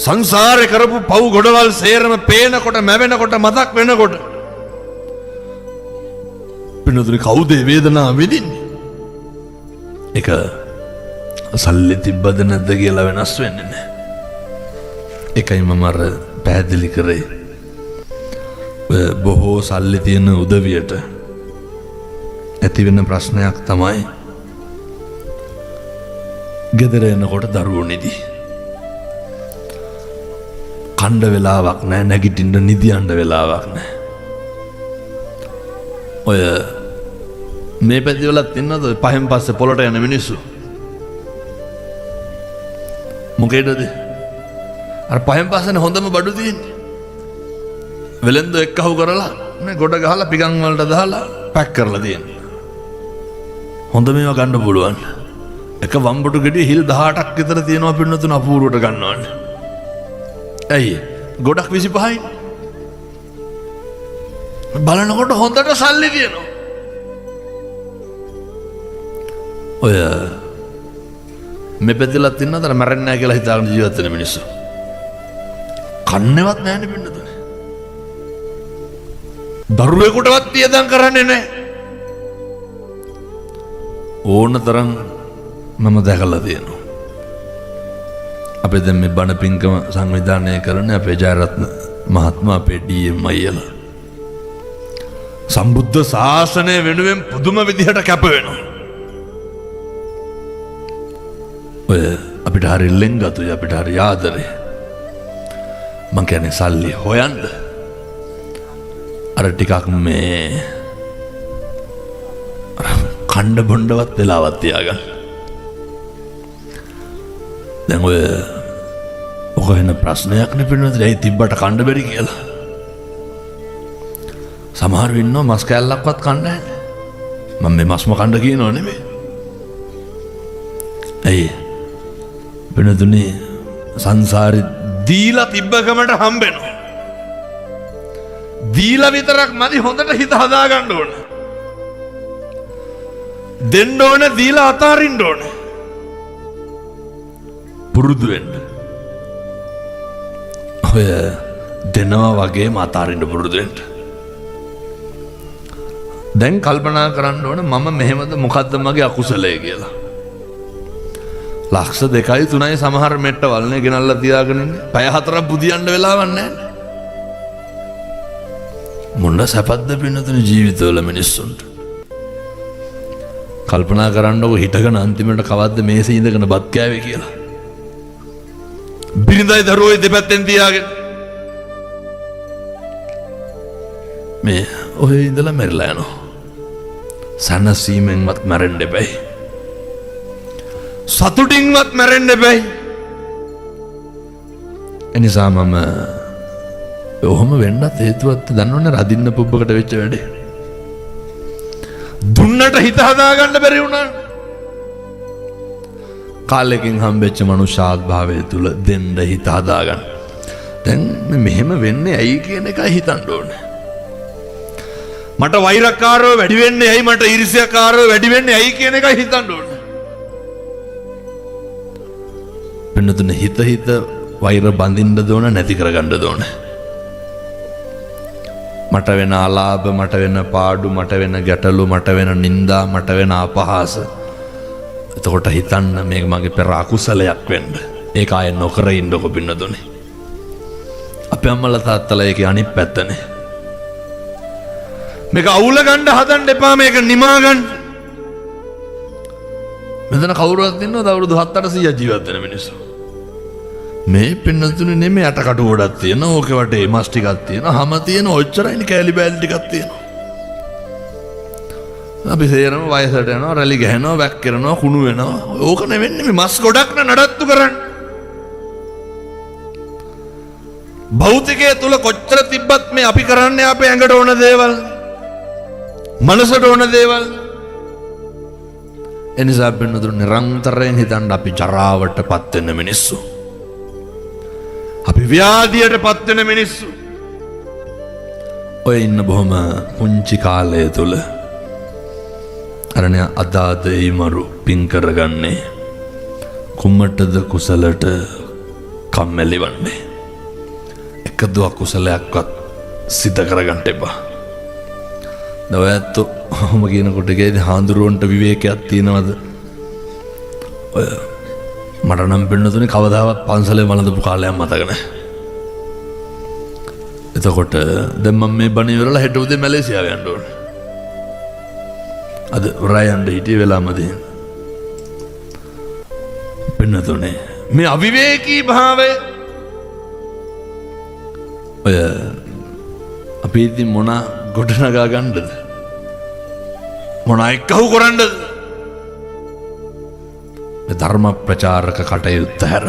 සංසාරේ කරපු පව් ගොඩවල් සේරම පේනකොට මැවෙනකොට මතක් වෙනකොට පින්නතුනේ කවුද මේ වේදනාව විඳින්නේ? ඒක සල්ලි තිබ්බද නැද්ද කියලා වෙනස් වෙන්නේ නැහැ. ඒකයි මම අර පැහැදිලි කරේ. බොහෝ සල්ලි තියෙන උදවියට ඇති වෙන ප්‍රශ්නයක් තමයි ගෙදර එනකොට දරුවෝ නිදි. කණ්ඩ වෙලාවක් නැහැ, නැගිටින්න නිදියන්න වෙලාවක් නැහැ. ඔය මේ පැතිවලත් ඉන්නද පහෙන් පස්සේ පොළට යන මිනිස්සු? මොකේදද? අර පහෙන් පස්සනේ හොඳම බඩු තියෙන්නේ. වෙලෙන්ද එක්කහුව කරලා නේ ගොඩ ගහලා පිගන් වලට දාලා පැක් කරලා තියෙන්නේ. හොඳ මේවා ගන්න පුළුවන්. එක වම්බඩු ගෙඩිය හිල් 18ක් විතර තියෙනවා පින්නතුන අපූර්වට ගන්නවන්නේ. ඇයි? ගොඩක් 25යි. බලනකොට හොඳට සල්ලි තියෙනවා. ඔය මෙපෙදලත් ඉන්නවද මැරෙන්නේ නැහැ කියලා හිතාගෙන ජීවත් වෙන මිනිස්සු. කන්නේවත් නැහැනේ පින්නතුනේ. දරුවෙකුටවත් තියදම් කරන්නේ නැහැ. ඕන තරම් මම දැකලා තියෙනවා. අපේ දැන් මේ බණ පින්කම සංවිධානය කරන අපේ ජයරත්න මහත්මයා අපේ ඩී.එම්. අයියලා සම්බුද්ධ ශාසනය වෙනුවෙන් පුදුම විදිහට කැප වෙනවා. ඔය අපිට හරි ලෙන්ගතුයි අපිට හරි ආදරේ. මං කියන්නේ සල්ලි හොයන්න අර ටිකක් මේ කණ්ඩ බොණ්ඩවත් වෙලාවත් තියාගන්න. දැන් ඔය ඔකෙන ප්‍රශ්නයක් නෙපිනවද ඇයි තිබ්බට කණ්ඩ බැරි කියලා. සමහර ඉන්නවා මස් කෑල්ලක්වත් කන්න නැහැ. මම මේ මස්ම කන්න කියනව නෙමෙයි. ඇයි? වෙනදුනේ සංසාරේ දීලා තිබ්බකමට හම්බෙනවා. දීලා විතරක් මදි හොඳට හිත හදා ගන්න ඕන. දෙන්න ඕන දීලා අතාරින්න ඕන. පුරුදු වෙන්න. ඔය දෙනවා වගේම අතාරින්න පුරුදු වෙන්න. දැන් කල්පනා කරන්න ඕන මම මෙහෙමද මොකද්ද මගේ අකුසලය කියලා. ලක්ෂ 2යි 3යි සමහර මෙට්ට වල්නේ ගෙනල්ලා තියාගෙන ඉන්නේ. පැය 4ක් බුදියන්න වෙලාවක් නැහැ. මොන සැපද්ද පින්නතුනේ ජීවිතවල මිනිස්සුන්ට. කල්පනා කරන්නකො හිටගෙන අන්තිමට කවද්ද මේසේ ඉඳගෙන බත් කෑවේ කියලා. බිරිඳයි දරුවෝයි දෙපැත්තෙන් තියාගෙන මේ ඔය ඉඳලා මැරිලා යනවා. සනසීමෙන්වත් මැරෙන්න එපැයි. සතුටින්වත් මැරෙන්න එපැයි. එනිසා මම ඔහොම වෙන්නත් හේතුවත් දන්නවනේ රදින්න පුබ්බකට වෙච්ච වැඩේ. දුන්නට හිත හදාගන්න බැරි වුණා. කාලෙකින් හම්බෙච්ච මනුෂ්‍යාත් භාවය තුල දෙන්න හිත හදාගන්න. දැන් මෙහෙම වෙන්නේ ඇයි කියන එකයි හිතන්න ඕනේ. මට වෛරකාරව වැඩි වෙන්නේ ඇයි මට ඊර්ෂ්‍යාකාරව වැඩි වෙන්නේ ඇයි කියන එකයි හිතන්න ඕනේ. වෙනතුනේ හිත වෛර බඳින්න දෝන නැති කරගන්න දෝන. මට වෙන අලාභ මට වෙන පාඩු මට වෙන ගැටලු මට වෙන නිന്ദා මට වෙන අපහාස. එතකොට හිතන්න මේක මගේ පෙර අකුසලයක් වෙන්න. ඒක ආයෙ නොකර ඉන්නකො පින්නතුනේ. අපේ අම්මලා තාත්තලා ඒකේ අනිත් පැත්තනේ. මේක අවුල ගන්න හදන්න එපා මේක නිමා ගන්න. මෙතන කවුරුවත් ඉන්නවද අවුරුදු 7-800 ජීවත් වෙන මිනිස්සු? මේ පින්නතුනේ නෙමෙයි යට කටු ගොඩක් තියෙනවා. ඕකේ වටේ මස් ටිකක් තියෙනවා. හැම තියෙන ඔච්චරයිනේ කෑලි බෑලි ටිකක් තියෙනවා. අපි සේරම වයසට යනවා රැලි ගහනවා වැක් කරනවා කුණු වෙනවා. ඕක නෙවෙන්නේ මේ මස් ගොඩක් නඩත්තු කරන්න. භෞතිකයේ තුල කොච්චර තිබ්බත් මේ අපි කරන්නේ අපේ ඇඟට ඕන දේවල්. මනසට ඕන දේවල්. එනිසා පින්නතුනේ නිරන්තරයෙන් හිතන්න අපි ජරාවටපත් වෙන මිනිස්සු. අපි ව්‍යාධියටපත් වෙන මිනිස්සු. ඔය ඉන්න බොහොම පුංචි කාලය තුල අරණ්‍ය අදාදේ මරු පින් කරගන්නේ කුමටද කුසලට කම්මැලි වන්නේ. එකදු අකුසලයක්වත් සිද්ධ කරගන්න එපා. දවයත් ඔහොම කියනකොට ගේදී හාඳුරුවන්ට විවේකයක් තියෙනවද? ඔය මට නම් පින්නතුනේ කවදාවත් පන්සලේ වළඳපු කාලයක් මතක නැහැ. එතකොට දැන් මම මේ බණ ඉවරලා හෙට උදේ මැලේසියාව යන්න ඕනේ. අද රයන්ඩ හිටිය වෙලාමදී පින්නතුනේ මේ අවිවේකී භාවය ඔය අපි ඉතින් මොන ගොඩනගා ගන්නද? මොන එක්කහු කරන්නද? ධර්ම ප්‍රචාරක කටයුත්ත හැර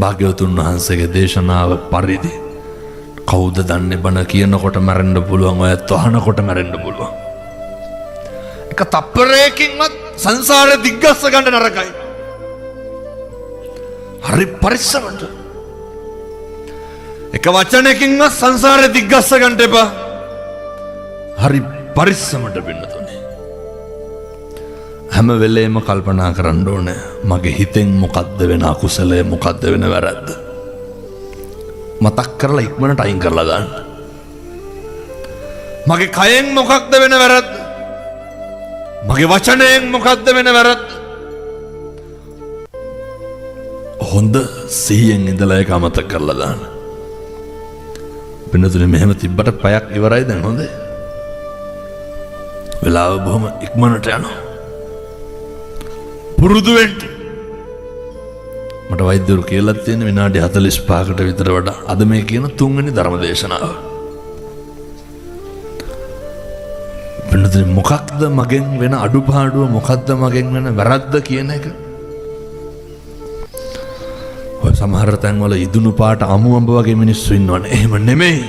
භාග්‍යවතුන් වහන්සේගේ දේශනාව පරිදි කවුද දන්නේ බණ කියනකොට මැරෙන්න පුළුවන් ඔයත් අහනකොට මැරෙන්න පුළුවන්. එක තප්පරයකින්වත් සංසාරේ දිග්ගස්ස ගන්න නරකයි. හරි පරිස්සමට. එක වචනයකින්වත් සංසාරේ දිග්ගස්ස ගන්න එපා. හරි පරිස්සමට පින්නතුනේ. හැම වෙලේම කල්පනා කරන්න ඕනේ මගේ හිතෙන් මොකද්ද වෙන අකුසලය මොකද්ද වෙන වැරද්ද. මතක් කරලා ඉක්මනට අයින් කරලා දාන්න. මගේ කයෙන් මොකක්ද වෙන වැරද්ද? මගේ වචනයෙන් මොකද්ද වෙන වැරද්ද? හොඳ සිහියෙන් ඉඳලා ඒක අමතක කරලා දාන්න. පින්නතුනේ මෙහෙම තිබ්බට පැයක් ඉවරයි දැන් හොඳේ. වෙලාව බොහොම ඉක්මනට යනවා. පුරුදු වෙන්න. මට වෛද්‍යවරු කියලා තියෙන විනාඩි 45කට විතර වඩා අද මේ කියන 3 වෙනි ධර්ම දේශනාව. පින්නතුනේ මොකක්ද මගෙන් වෙන අඩුපාඩුව මොකක්ද මගෙන් වෙන වැරද්ද කියන එක. ඔය සමහර තැන්වල ඉදුණු පාට අමු අඹ වගේ මිනිස්සු ඉන්නවනේ. එහෙම නෙමෙයි.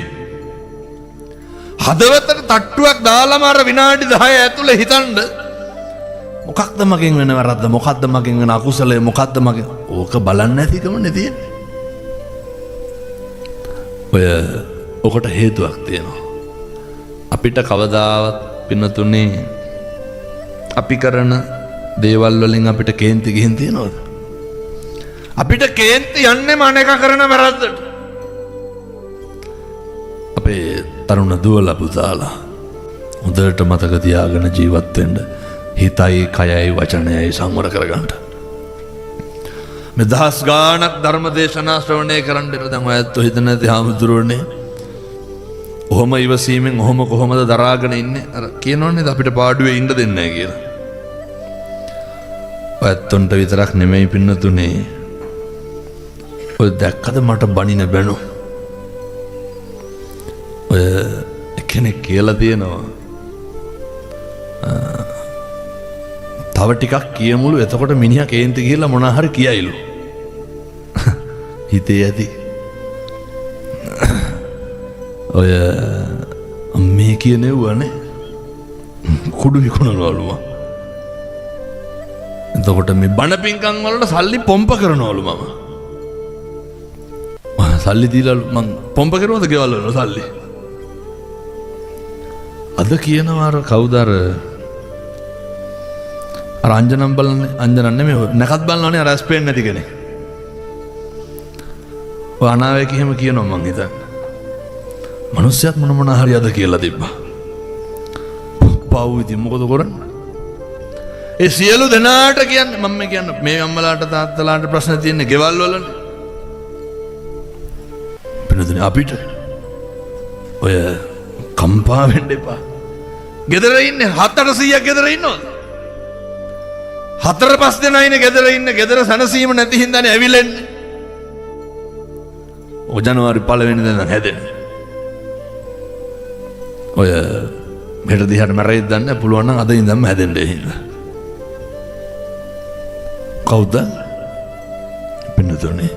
හදවතට තට්ටුවක් දාලාම අර විනාඩි 10 ඇතුළේ හිතන්න මොකක්ද මගෙන් වෙන වැරද්ද මොකක්ද මගෙන් වෙන අකුසලය මොකක්ද මගෙන් ඕක බලන්න නැතිකම නෙතියි. ඔය ඔකට හේතුවක් තියෙනවා. අපිට කවදාවත් පින්නතුනේ අපි කරන දේවල් වලින් අපිට කේන්ති ගිහින් තියනවද? අපිට කේන්ති යන්නේ මනක කරන වැරද්දට. අපේ තරුණ දුවලා පුතාලා හොඳට මතක තියාගෙන ජීවත් වෙන්න හිතයි කයයි වචනයයි සංවර කරගන්න. මේ දහස් ගාණක් ධර්ම දේශනා ශ්‍රවණය කරන්න දැන් ඔයත් හිතන නැති හාමුදුරුවනේ. ඔහොම ඉවසීමෙන් ඔහොම කොහොමද දරාගෙන ඉන්නේ? අර කියනවනේ අපිට පාඩුවේ ඉන්න දෙන්නේ නැහැ කියලා. ඔයත්ොන්ට විතරක් නෙමෙයි පින්නතුනේ. ඔය දැක්කද මට බණින බැනු. ඔය කෙනෙක් කියලා තියෙනවා තව ටිකක් කියමුළු එතකොට මිනිහා කේන්ති ගිහිල්ලා මොනා හරි කියයිලු. හිතේ ඇති. ඔය මේ කියනෙව්වනේ කුඩු විකුණනවලු. එතකොට මේ බණ පින්කම් වලට සල්ලි පොම්ප කරනවලු මම. සල්ලි දීලා මං පොම්ප කරුවද ගෙවල් වල සල්ලි. අද කියනවා අර කවුද අර අංජනම් බලන්නේ අංජනන් නෙමෙයි නැකත් බලනවනේ අර ස්පේන් නැති කෙනෙක්. ඔය අනාවේක එහෙම කියනවා මං හිතන්නේ. මිනිස්සුත් මොන හරි අද කියලා තිබ්බා. පව් ඉතින් මොකද කරන්නේ? ඒ සියලු දෙනාට කියන්නේ මම කියන්නේ මේ අම්මලාට තාත්තලාට ප්‍රශ්න තියෙන්නේ ගෙවල් වලනේ. පින්නතුනේ අපිට ඔය කම්පා වෙන්න එපා. ගෙදර ඉන්නේ 700ක් ගෙදර ඉන්නවද? 4-5 දෙනා ඉන්නේ ගෙදර ඉන්නේ. ගෙදර සනසීම නැති හින්දානේ ඇවිලෙන්නේ. ඔය ජනවාරි 1 වෙනිදා හැදෙන්නේ. ඔය මෙහෙට දිහාට මැරෙයිද දන්නේ පුළුවන් නම් අද ඉඳන්ම හැදෙන්නේ හින්දා. කවුද? පින්නතුනේ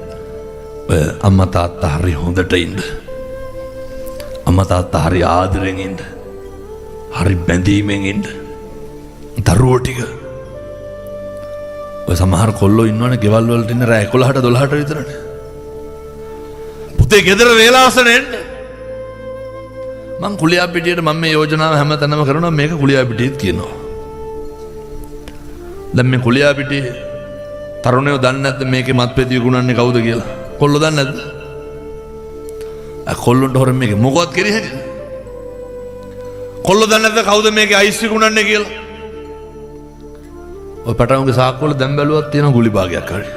ඔය අම්මා තාත්තා හරි හොඳට ඉන්න. අම්මා තාත්තා හරි ආදරෙන් ඉන්න. හරි බැඳීමෙන් ඉන්න. දරුවෝ ටික ඔය සමහර කොල්ලෝ ඉන්නවනේ ගෙවල් වලට ඉන්න රෑ 11ට 12ට විතරනේ. පුතේ ගෙදර වේලාසන එන්න. මං කුලියා පිටියට මම මේ යෝජනාව හැමතැනම කරනවා මේක කුලියා පිටියත් කියනවා. දැන් මේ කුලියා පිටියේ තරුණයෝ දන්නේ නැද්ද මේකේ මත්පැති විකුණන්නේ කවුද කියලා? කොල්ලෝ දන්නේ නැද්ද? කොල්ලොන්ට හොරෙන් මේක මොකවත් කෙරෙහි හැදෙන්නේ. කොල්ලෝ දන්නේ නැද්ද කවුද මේකේ අයිස් විකුණන්නේ කියලා? ඔය පටවුන්ගේ සාක්කුවල දැන් බැලුවත් තියෙන ගුලි භාගයක් හරි.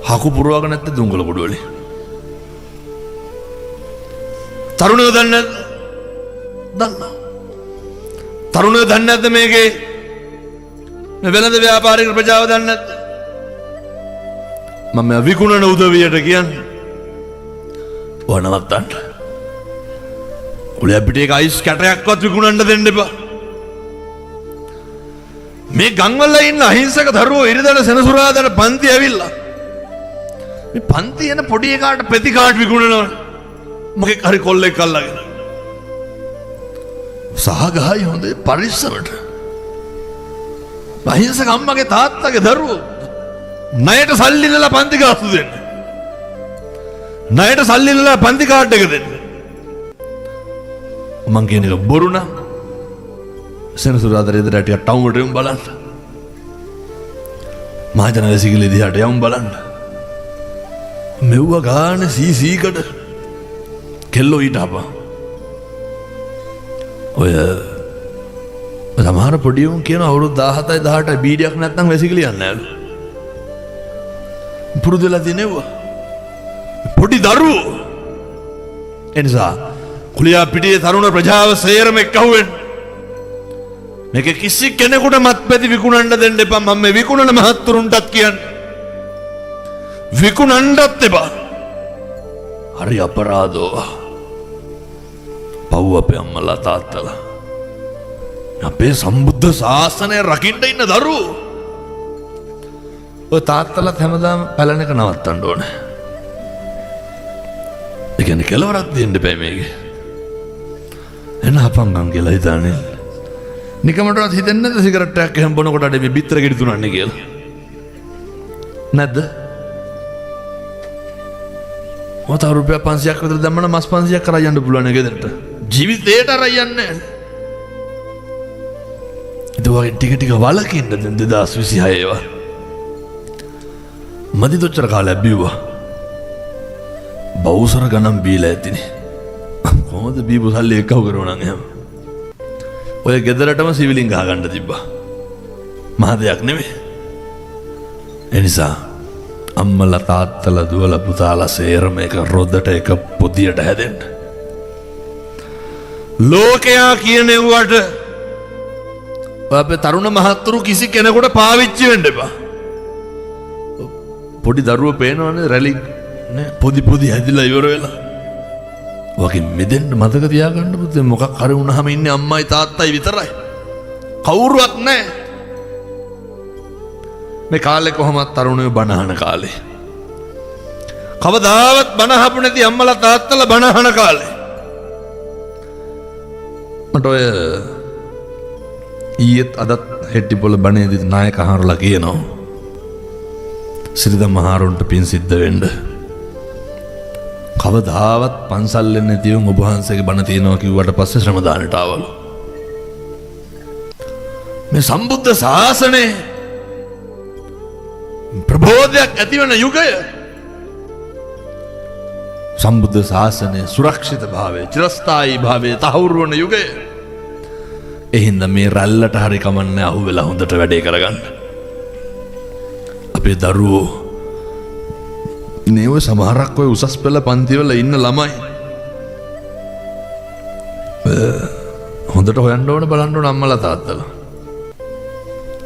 හකු පුරවගෙන නැත්නම් දුංගල කුඩු වලින්. තරුණයෝ දන්නේ නැද්ද? දන්නා. තරුණයෝ දන්නේ නැද්ද මේකේ මේ වෙළඳ ව්‍යාපාරික ප්‍රජාව දන්නේ නැද්ද? මම විකුණන උදවියට කියන්නේ වනවත්තන්න. කුලිය පිටේක අයිස් කැටයක්වත් විකුණන්න දෙන්න එපා. මේ ගම්වල ඉන්න අහිංසක දරුවෝ ඉරිදා සෙනසුරාදාට පන්ති ඇවිල්ලා මේ පන්ති යන පොඩි එකාට පෙති කාඩ් විකුණනවා. මොකෙක් හරි කොල්ලෙක් අල්ලගෙන. සහගහයි හොඳේ පරිස්සමට. අහිංසක අම්මගේ තාත්තගේ දරුවෝ ණයට සල්ලි ඉල්ලලා පන්ති ගාස්තු දෙන්න. ණයට සල්ලි ඉල්ලලා පන්ති කාඩ් එක දෙන්න. මං කියන එක බොරු නම් සෙනසුරාදා රෙදිට ටික ටවුන් වලට යමු බලන්න. මහජන වැසිකිලි දිහාට යමු බලන්න. මෙව්ව ගාන සීසීකට කෙල්ලෝ ඊට අපා. ඔය සමහර පොඩි උන් කියන අවුරුදු 17යි 18යි බීඩියක් නැත්නම් වැසිකිලි යන්නේ නැලු. පුරුදුලා දිනෙව්වා. පොඩි දරුවෝ. එනිසා කුලියා පිටියේ තරුණ ප්‍රජාව සේරම එක්කහුවෙන් මේක කිසි කෙනෙකුට මත්පැති විකුණන්න දෙන්න එපා. මම මේ විකුණන මහත්තුරුන්ටත් කියන්නේ. විකුණන්නත් එපා. හරි අපරාධෝ. පව් අපේ අම්මලා තාත්තලා. අපේ සම්බුද්ධ ශාසනය රකින්න ඉන්න දරුවෝ. ඔය තාත්තලාත් හැමදාම පැලන එක නවත්තන්න ඕනේ. ඒ කියන්නේ කෙලවරක් දෙන්න බෑ මේකේ. එන අපංගම් කියලා හිතන්නේ. නිකමටවත් හිතෙන්නේ නැද්ද සිගරට් එකක් එහෙම බොනකොට අඩේ මේ බිත්තර ගෙඩි තුනන්නේ කියලා? නැද්ද? මත රුපියල් 500ක් විතර දැම්මම මස් 500ක් කරා යන්න පුළුවන් නේ ගෙදරට. ජීවිතේට අර යන්නේ නැහැ. ඒක වගේ ටික ටික වලකින්න දැන් 2026 ඒවා. මදි දොච්චර කාලයක් බිව්වා. බවුසර ගණන් බීලා ඇතිනේ. කොහොමද බීපු සල්ලි එකව කරනවා නම් එහෙම. ඔය ගෙදරටම සිවිලින් ගහ ගන්න තිබ්බා. මහ දෙයක් නෙමෙයි. ඒ නිසා අම්මලා තාත්තලා දුවලා පුතාලා සේරම එක රොද්දට එක පොදියට හැදෙන්න. ලෝකයා කියනෙව්වට අපේ තරුණ මහත්තුරු කිසි කෙනෙකුට පාවිච්චි වෙන්න එපා. පොඩි දරුවෝ පේනවනේ රැලි නේ පොදි පොදි හැදිලා ඉවර වෙලා. වගේ මෙදෙන්න මතක තියාගන්න පුතේ මොකක් හරි වුණාම ඉන්නේ අම්මයි තාත්තයි විතරයි. කවුරුවත් නැහැ. මේ කාලේ කොහොමත් තරුණයෝ බණ අහන කාලේ. කවදාවත් බණ අහපු නැති අම්මලා තාත්තලා බණ අහන කාලේ. මට ඔය ඊයේත් අදත් හෙට්ටිපොළ බණේදී නායක අහරලා කියනවා. සිරිදම් මහරුන්ට පින් සිද්ධ වෙන්න. කවදාවත් පන්සල් එන්නේ නැතිව ඔබ වහන්සේගේ බණ තියනවා කිව්වට පස්සේ ශ්‍රම දානට ආවලු. මේ සම්බුද්ධ ශාසනය ප්‍රබෝධයක් ඇතිවන යුගය. සම්බුද්ධ ශාසනය සුරක්ෂිත භාවය චිරස්ථායී භාවය තහවුරු වන යුගය. එහින්ද මේ රැල්ලට හරි කමන්නේ අහු වෙලා හොඳට වැඩේ කරගන්න. අපේ දරුවෝ නේව සමහරක් ඔය උසස් පෙළ පන්තිවල ඉන්න ළමයි හොඳට හොයන්න ඕන බලන්න ඕන අම්මලා තාත්තලා.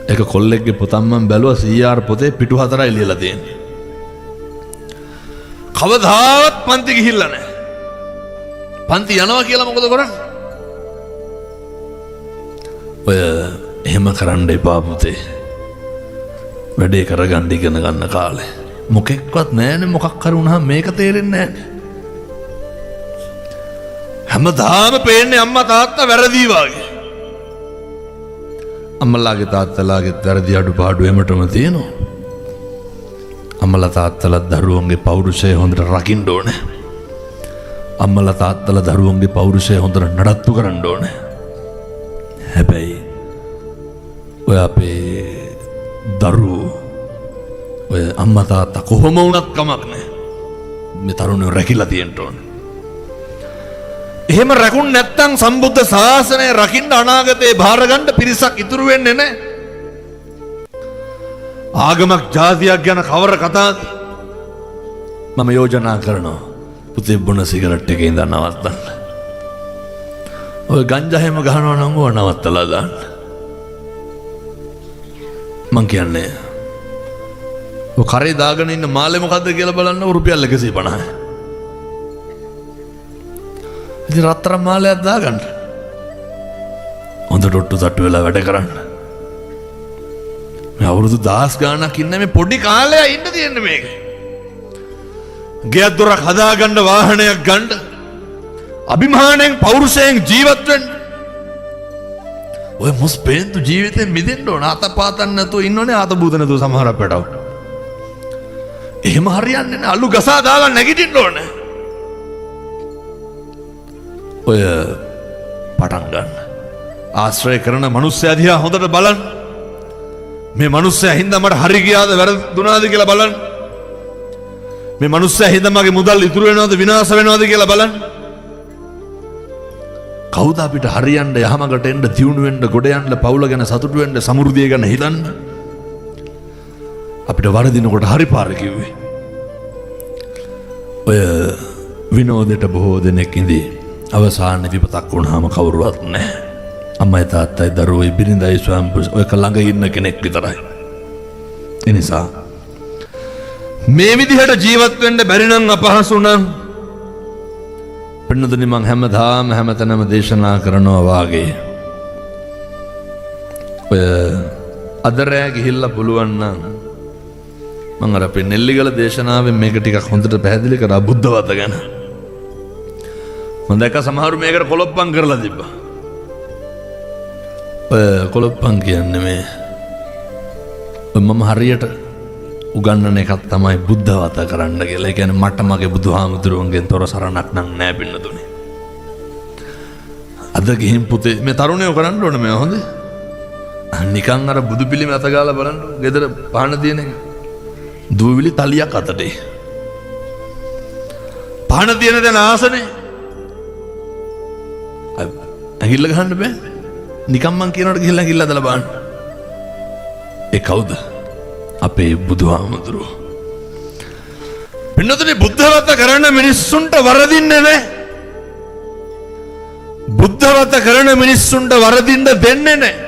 ඒක කොල්ලෙක්ගේ පොතක් මම බැලුවා CR පොතේ පිටු 4යි ලියලා තියෙන්නේ. කවදාවත් පන්ති ගිහිල්ලා නැහැ. පන්ති යනවා කියලා මොකද කරන්නේ? ඔය එහෙම කරන්න එපා පුතේ. වැඩේ කරගන්න ඉගෙන ගන්න කාලේ. මොකෙක්වත් නැහැනේ මොකක් හරි වුණාම මේක තේරෙන්නේ නැහැනේ. හැමදාම පේන්නේ අම්මා තාත්තා වැරදි වගේ. අම්මලාගේ තාත්තලාගේ වැරදි අඩුපාඩු එමටම තියෙනවා. අම්මලා තාත්තලා දරුවන්ගේ පෞරුෂය හොඳට රකින්න ඕනේ. අම්මලා තාත්තලා දරුවන්ගේ පෞරුෂය හොඳට නඩත්තු කරන්න ඕනේ. හැබැයි ඔය අපේ දරුවෝ ඔය අම්මා තාත්තා කොහොම වුණත් කමක් නැහැ. මේ තරුණයෝ රැකිලා තියෙන්න ඕනේ. එහෙම රැකුන් නැත්තම් සම්බුද්ධ ශාසනය රකින්න අනාගතේ බාර ගන්න පිරිසක් ඉතුරු වෙන්නේ නැහැ. ආගමක් ජාතියක් ගැන කවර කතාවද? මම යෝජනා කරනවා පුතේ බොන සිගරට් එකේ ඉඳන් නවත්තන්න. ඔය ගංජා හැම ගහනවා නම් ඕව නවත්තලා දාන්න. මං කියන්නේ ඔය කරේ දාගෙන ඉන්න මාළේ මොකද්ද කියලා බලන්න රුපියල් 150යි. ඉතින් රත්තරන් මාලයක් දාගන්න. හොඳ ඩොට්ටු තට්ටු වෙලා වැඩ කරන්න. මේ අවුරුදු 10 ගාණක් ඉන්න මේ පොඩි කාලේ ඉන්න තියෙන්නේ මේක. ගෙයක් දොරක් හදාගන්න වාහනයක් ගන්න අභිමානයෙන් පෞරුෂයෙන් ජීවත් වෙන්න ඔය මුස්පේන්තු ජීවිතෙන් මිදෙන්න ඕන අතපාතන්න නැතුව ඉන්නෝනේ ආතබූත නැතුව සමහර අපටව එහෙම හරියන්නේ නැහැ අලු ගසා දාලා නැගිටින්න ඕනේ ඔය පටන් ගන්න ආශ්‍රය කරන මිනිස්සයා දිහා හොඳට බලන්න මේ මිනිස්සයා හින්දා මට හරි ගියාද වැරදුනාද කියලා බලන්න මේ මිනිස්සයා හින්දා මගේ මුදල් ඉතුරු වෙනවද විනාශ වෙනවද කියලා බලන්න කවුද අපිට හරියන්න යහමකට එන්න දියුණු වෙන්න ගොඩ යන්න පවුල ගැන සතුටු වෙන්න සමෘද්ධිය ගැන හිතන්න අපිට වරදිනකොට හරි පාර කිව්වේ ඔය විනෝදයට බොහෝ දෙනෙක් ඉඳී අවසාන විපතක් වුණාම කවුරුවත් නැහැ අම්මයි තාත්තයි දරුවෝයි බිරිඳයි ස්වාම්පුරුෂ ඔය ළඟ ඉන්න කෙනෙක් විතරයි ඒ නිසා මේ විදිහට ජීවත් වෙන්න බැරි නම් අපහසු නම් පින්නතුනි මං හැමතැනම දේශනා කරනවා වාගේ ඔය අද රෑ ගිහිල්ලා පුළුවන් නම් මං අර අපේ නෙල්ලිගල දේශනාවෙන් මේක ටිකක් හොඳට පැහැදිලි කරා බුද්ධ වත ගැන මම දැක්ක සමහරු මේකට කොලොප්පම් කරලා තිබ්බා ඔය කොලොප්පම් කියන්නේ මේ මම හරියට උගන්නන එකක් තමයි බුද්ධ වත කරන්න කියලා. ඒ කියන්නේ මට මගේ බුදුහාමුදුරුවන්ගෙන් තොර සරණක් නම් නෑ පින්නතුනේ. අද ගිහින් පුතේ මේ තරුණයෝ කරන්න ඕනේ මේ හොඳේ. නිකන් අර බුදු පිළිම අත ගාලා බලන්න. ගෙදර පහන තියෙන එක. දූවිලි තලියක් අතට. පහන තියෙන දැන් ආසනේ. ඇඟිල්ල ගහන්න බෑ. නිකන් මං කියනකොට ගිහිල්ලා ඇඟිල්ල අදලා බලන්න. ඒ කවුද? අපේ බුදුහාමුදුරුවෝ පින්නතුනේ බුද්ධවත කරන මිනිස්සුන්ට වරදින්නේ නැහැ බුද්ධවත කරන මිනිස්සුන්ට වරදින්න දෙන්නේ නැහැ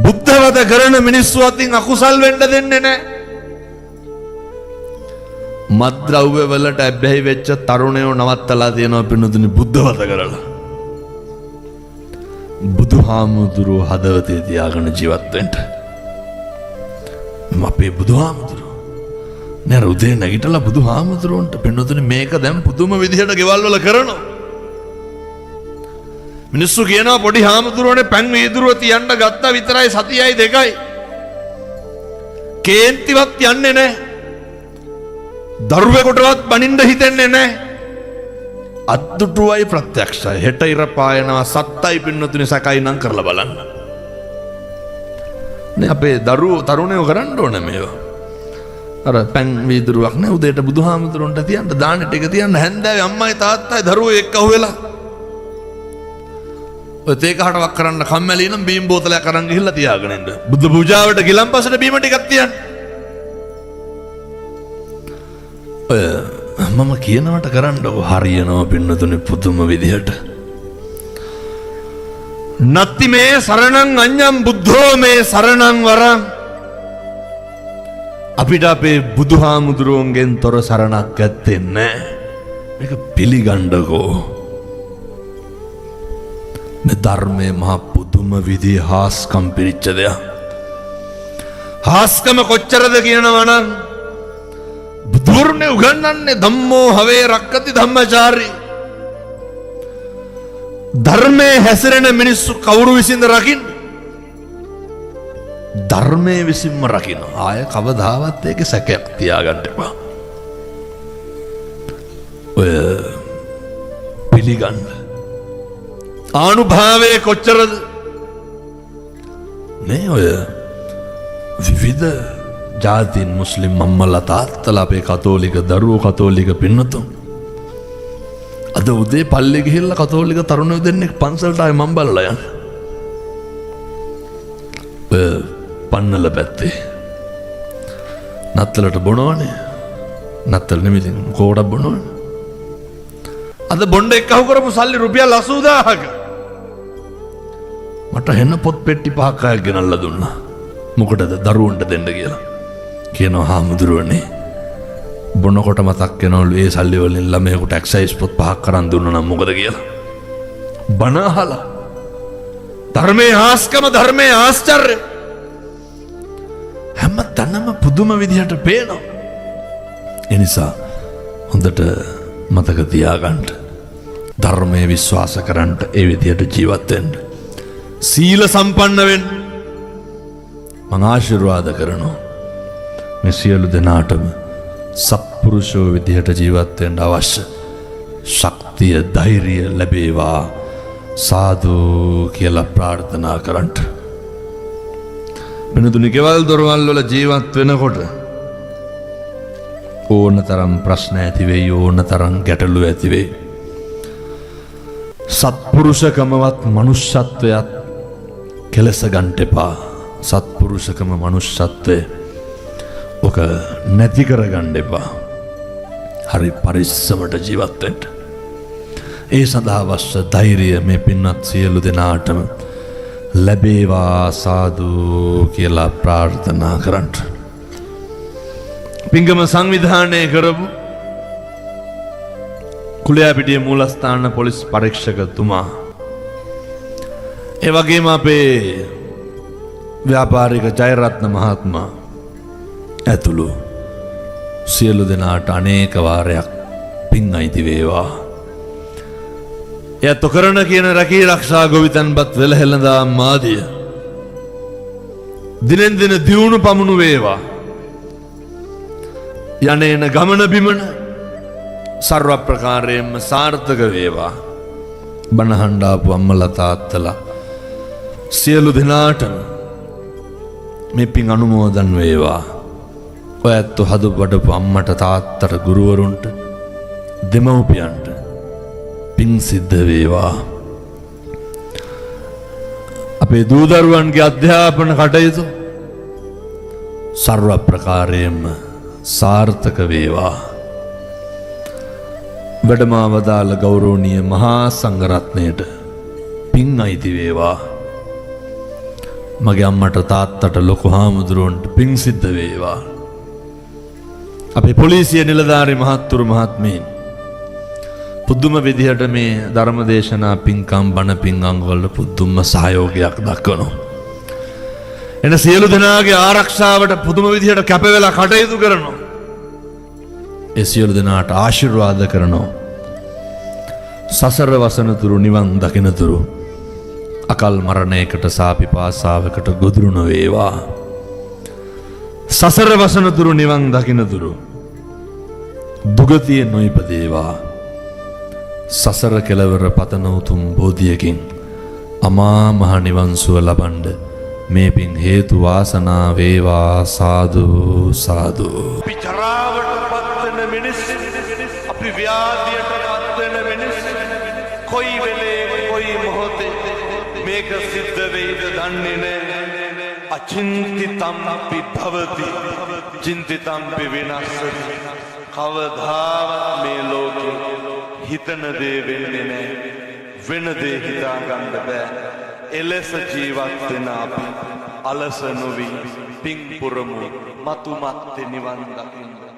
බුද්ධවත කරන මිනිස්සු අතින් අකුසල් වෙන්න දෙන්නේ නැහැ මත්ද්‍රව්‍ය වලට ඇබ්බැහි වෙච්ච තරුණයෝ නවත්තලා තියෙනවා පින්නතුනේ බුද්ධවත කරලා බුදුහාමුදුරුවෝ හදවතේ තියාගෙන ජීවත් වෙන්න අපේ බුදුහාමුදුරුවෝ නෑ උදේ නැගිටලා බුදුහාමුදුරුවන්ට පින්නතුනේ මේක දැන් පුදුම විදිහට ගෙවල් වල කරනවා මිනිස්සු කියනවා පොඩි හාමුදුරුවනේ පැන් වීදුරුව තියන්න ගත්තා විතරයි සතියයි දෙකයි කේන්තිවත් යන්නේ නෑ දරුවෙකුටවත් බනින්න හිතෙන්නේ නෑ අද්දුටුවයි ප්‍රත්‍යක්ෂයි හෙට ඉර පායනවා සත්තයි පින්නතුනේ සකයි නම් කරලා බලන්න අපේ දරුවෝ තරුණයෝ කරන්න ඕන මේවා. අර පැන් වීදුරුවක් නෑ උදේට බුදුහාමුදුරන්ට තියන්න දාන ටික තියන්න හැන්දෑවේ අම්මයි තාත්තයි දරුවෝ එක්ක අහුවෙලා. ඔය තේ කහටවක් කරන්න කම්මැලි නම් බීම් බෝතලයක් අරන් ගිහිල්ලා තියාගෙන ඉන්න. බුද්ධ පූජාවට ගිලම්පසට බීම ටිකක් තියන්න. ඔය මම කියනවට කරන්නකො හරියනවා පින්නතුනේ පුදුම විදිහට. නත්ති මේ සරණං අඤ්ඤං බුද්ධෝ මේ සරණං වරං අපිට අපේ බුදුහාමුදුරුවන්ගෙන් තොර සරණක් ඇත්තේ නැහැ මේක පිළිගන්නකෝ මේ ධර්මයේ මහ පුදුම විදිහේ හාස්කම් පිරිච්ච දෙයක් හාස්කම කොච්චරද කියනවා නම් බුදුරුනේ උගන්වන්නේ ධම්මෝ හවේ රක්කති ධම්මචාරී ධර්මයේ හැසිරෙන මිනිස්සු කවුරු විසින්ද රකින්න? ධර්මයේ විසින්ම රකින්න. ආය කවදාවත් ඒකේ සැකයක් තියාගන්න එපා. ඔය පිළිගන්න. ආනුභාවයේ කොච්චරද? මේ ඔය විවිධ ජාතීන් මුස්ලිම් අම්මලා තාත්තලා අපේ කතෝලික දරුවෝ කතෝලික පින්නතුන් අද උදේ පල්ලේ ගිහිල්ලා කතෝලික තරුණයෝ දෙන්නෙක් පන්සලට ආවේ මම බලලා යන්න. පන්නල පැත්තේ නත්තලට බොනවනේ. නත්තල නෙමෙයි කෝඩක් බොනවනේ. අද බොණ්ඩ එක්ක අහු කරපු සල්ලි රුපියල් 80000ක. මට හෙන්න පොත් පෙට්ටි 5ක් අයක් ගෙනල්ලා දුන්නා. මොකටද දරුවන්ට දෙන්න කියලා. කියනවා හාමුදුරුවනේ බොනකොට මතක් වෙනවලු ඒ සල්ලි වලින් ළමයෙකුට එක්සයිස් පොත් 5ක් අරන් දුන්නා නම් මොකද කියලා. බණ අහලා ධර්මයේ ආස්කම ධර්මයේ ආශ්චර්ය හැම තැනම පුදුම විදිහට පේනවා. එනිසා හොඳට මතක තියාගන්න. ධර්මයේ විශ්වාස කරන්න, ඒ විදියට ජීවත් වෙන්න. සීල සම්පන්න වෙන්න. මම ආශිර්වාද කරනවා. මේ සියලු දෙනාටම සත්පුරුෂෝ විදියට ජීවත් වෙන්න අවශ්‍ය ශක්තිය, ධෛර්යය ලැබේවා. සාදු කියලා ප්‍රාර්ථනා කරන්න. වෙනතුනි කෙවල් දොරවල් වල ජීවත් වෙනකොට ඕන තරම් ප්‍රශ්න ඇති වෙයි, ඕන තරම් ගැටලු ඇති වෙයි. සත්පුරුෂකමවත් මනුෂ්‍යත්වයත් කෙලස ගන්න එපා. සත්පුරුෂකම මනුෂ්‍යත්වය ඔක නැති කර ගන්න එපා. හරි පරිස්සමට ජීවත් වෙන්න. ඒ සඳහා අවශ්‍ය ධෛර්යය මේ පින්වත් සියලු දෙනාටම ලැබේවා. සාදු කියලා ප්‍රාර්ථනා කරන්න. පිංගම සංවිධානය කරපු කුලයාපිටිය මූලස්ථාන පොලිස් පරීක්ෂකතුමා, ඒ වගේම අපේ ව්‍යාපාරික ජයරත්න මහත්මයා ඇතුළු සියලු දෙනාට අනේක වාරයක් පින් අයිති වේවා. එයත් කරන කියන රැකී රක්ෂා ගොවිතැන්පත් වෙළහෙළඳා මාදිය දිනෙන් දින දියුණු පමුණු වේවා. යනේන ගමන බිමන සර්ව ප්‍රකාරයෙන්ම සාර්ථක වේවා. බණහඬාපු අම්මලා තාත්තලා සියලු දෙනාටම මේ පින් අනුමෝදන් වේවා. ඔයත් හදු වඩපු අම්මට තාත්තට ගුරුවරුන්ට දෙමව්පියන්ට පින් සිද්ධ වේවා. අපේ දූ දරුවන්ගේ අධ්‍යාපන කටයුතු සර්ව ප්‍රකාරයෙන්ම සාර්ථක වේවා. වැඩමවදාළ ගෞරවනීය මහා සංඝරත්නයට පින් අයිති වේවා. මගේ අම්මට තාත්තට ලොකු හාමුදුරුවන්ට පින් සිද්ධ වේවා. අපේ පොලිසිය නිලධාරි මහත්තුරු මහත්මීන් පුදුම විදිහට මේ ධර්මදේශනා පින්කම් බණ පින්කම් වල පුදුම සහයෝගයක් දක්වනවා. එන සියලු දෙනාගේ ආරක්ෂාවට පුදුම විදිහට කැප වෙලා කටයුතු කරනවා. ඒ සියලු දෙනාට ආශිර්වාද කරනවා. සසර වසනතුරු නිවන් දකිනතුරු අකල් මරණයකට සාපිපාසාවකට ගොදුරු නොවේවා. සසර වසනතුරු නිවන් දකිනතුරු දුගතිය නොයිපදේවා. සසර කෙලවර පතන උතුම් බෝධියකින් අමා මහ නිවන් සුව ලබන්න මේ පින් හේතු වාසනා වේවා. සාදු සාදු. අපි ජරාවට පත්වෙන මිනිස්, අපි ව්‍යාධියට පත්වෙන මිනිස්, කොයි වෙලේ කොයි මොහොතේ මේක සිද්ධ වෙයිද දන්නේ නැහැ. අචින්තිතම්පි භවති චින්තිතම්පි විනාශති. කවදාවත් මේ ලෝකේ හිතන දේ වෙන්නේ නැහැ. වෙන දේ හිතා ගන්න බෑ. එලෙස ජීවත් වෙන අපි අලස නොවි පින් පුරමු. මතු මත්තේ නිවන් දකින්න.